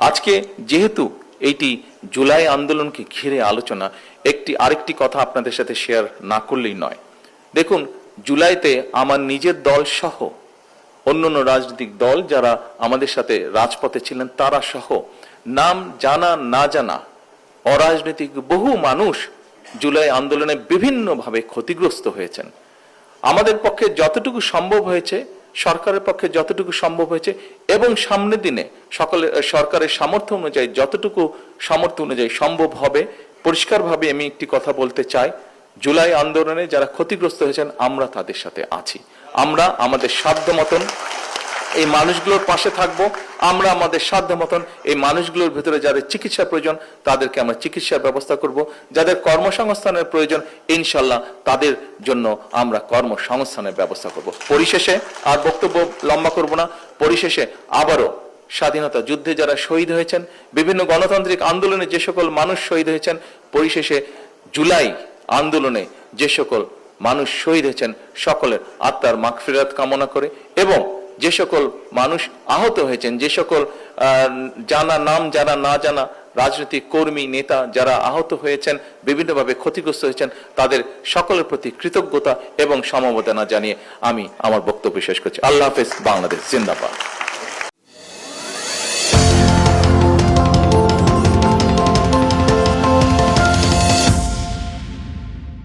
A: আজকে যেহেতু এইটি জুলাই আন্দোলনকে ঘিরে আলোচনা, আরেকটি কথা আপনাদের সাথে শেয়ার না করলেই নয়। দেখুন, জুলাইতে আমার নিজের দল সহ অন্যান্য রাজনৈতিক দল যারা আমাদের সাথে রাজপথে ছিলেন তারা সহ নাম জানা না জানা অরাজনৈতিক বহু মানুষ জুলাই আন্দোলনে বিভিন্নভাবে ক্ষতিগ্রস্ত হয়েছেন। আমাদের পক্ষে যতটুকু সম্ভব হয়েছে, সরকারের পক্ষে যতটুকু সম্ভব হয়েছে, এবং সামনের দিনে সরকারের সামর্থ্য অনুযায়ী যতটুকু সামর্থ্য অনুযায়ী সম্ভব হবে, পরিষ্কারভাবে আমি একটি কথা বলতে চাই, জুলাই আন্দোলনে যারা ক্ষতিগ্রস্ত হয়েছেন আমরা তাদের সাথে আছি। আমরা আমাদের সাধ্য মতন এই মানুষগুলোর পাশে থাকব। আমরা আমাদের সাধ্য মতন এই মানুষগুলোর ভিতরে যাদের চিকিৎসা প্রয়োজন তাদেরকে আমরা চিকিৎসার ব্যবস্থা করব, যাদের কর্মসংস্থানের প্রয়োজন ইনশাল্লাহ তাদের জন্য আমরা কর্মসংস্থানের ব্যবস্থা করব। পরিশেষে আর বক্তব্য লম্বা করব না, পরিশেষে আবারও স্বাধীনতা যুদ্ধে যারা শহীদ হয়েছেন, বিভিন্ন গণতান্ত্রিক আন্দোলনে যে সকল মানুষ শহীদ হয়েছেন, পরিশেষে জুলাই আন্দোলনে যে সকল মানুষ শহীদ হয়েছেন সকলের আত্মার মাগফিরাত কামনা করে, এবং যে সকল মানুষ আহত হয়েছেন, যে সকল নাম জানা না জানা রাজনৈতিক কর্মী নেতা যারা আহত হয়েছেন, বিভিন্নভাবে ক্ষতিগ্রস্ত হয়েছেন, তাদের সকলের প্রতি কৃতজ্ঞতা এবং সমবেদনা জানিয়ে আমি আমার বক্তব্য শেষ করছি। আল্লাহ হাফেজ। বাংলাদেশ জিন্দাবাদ।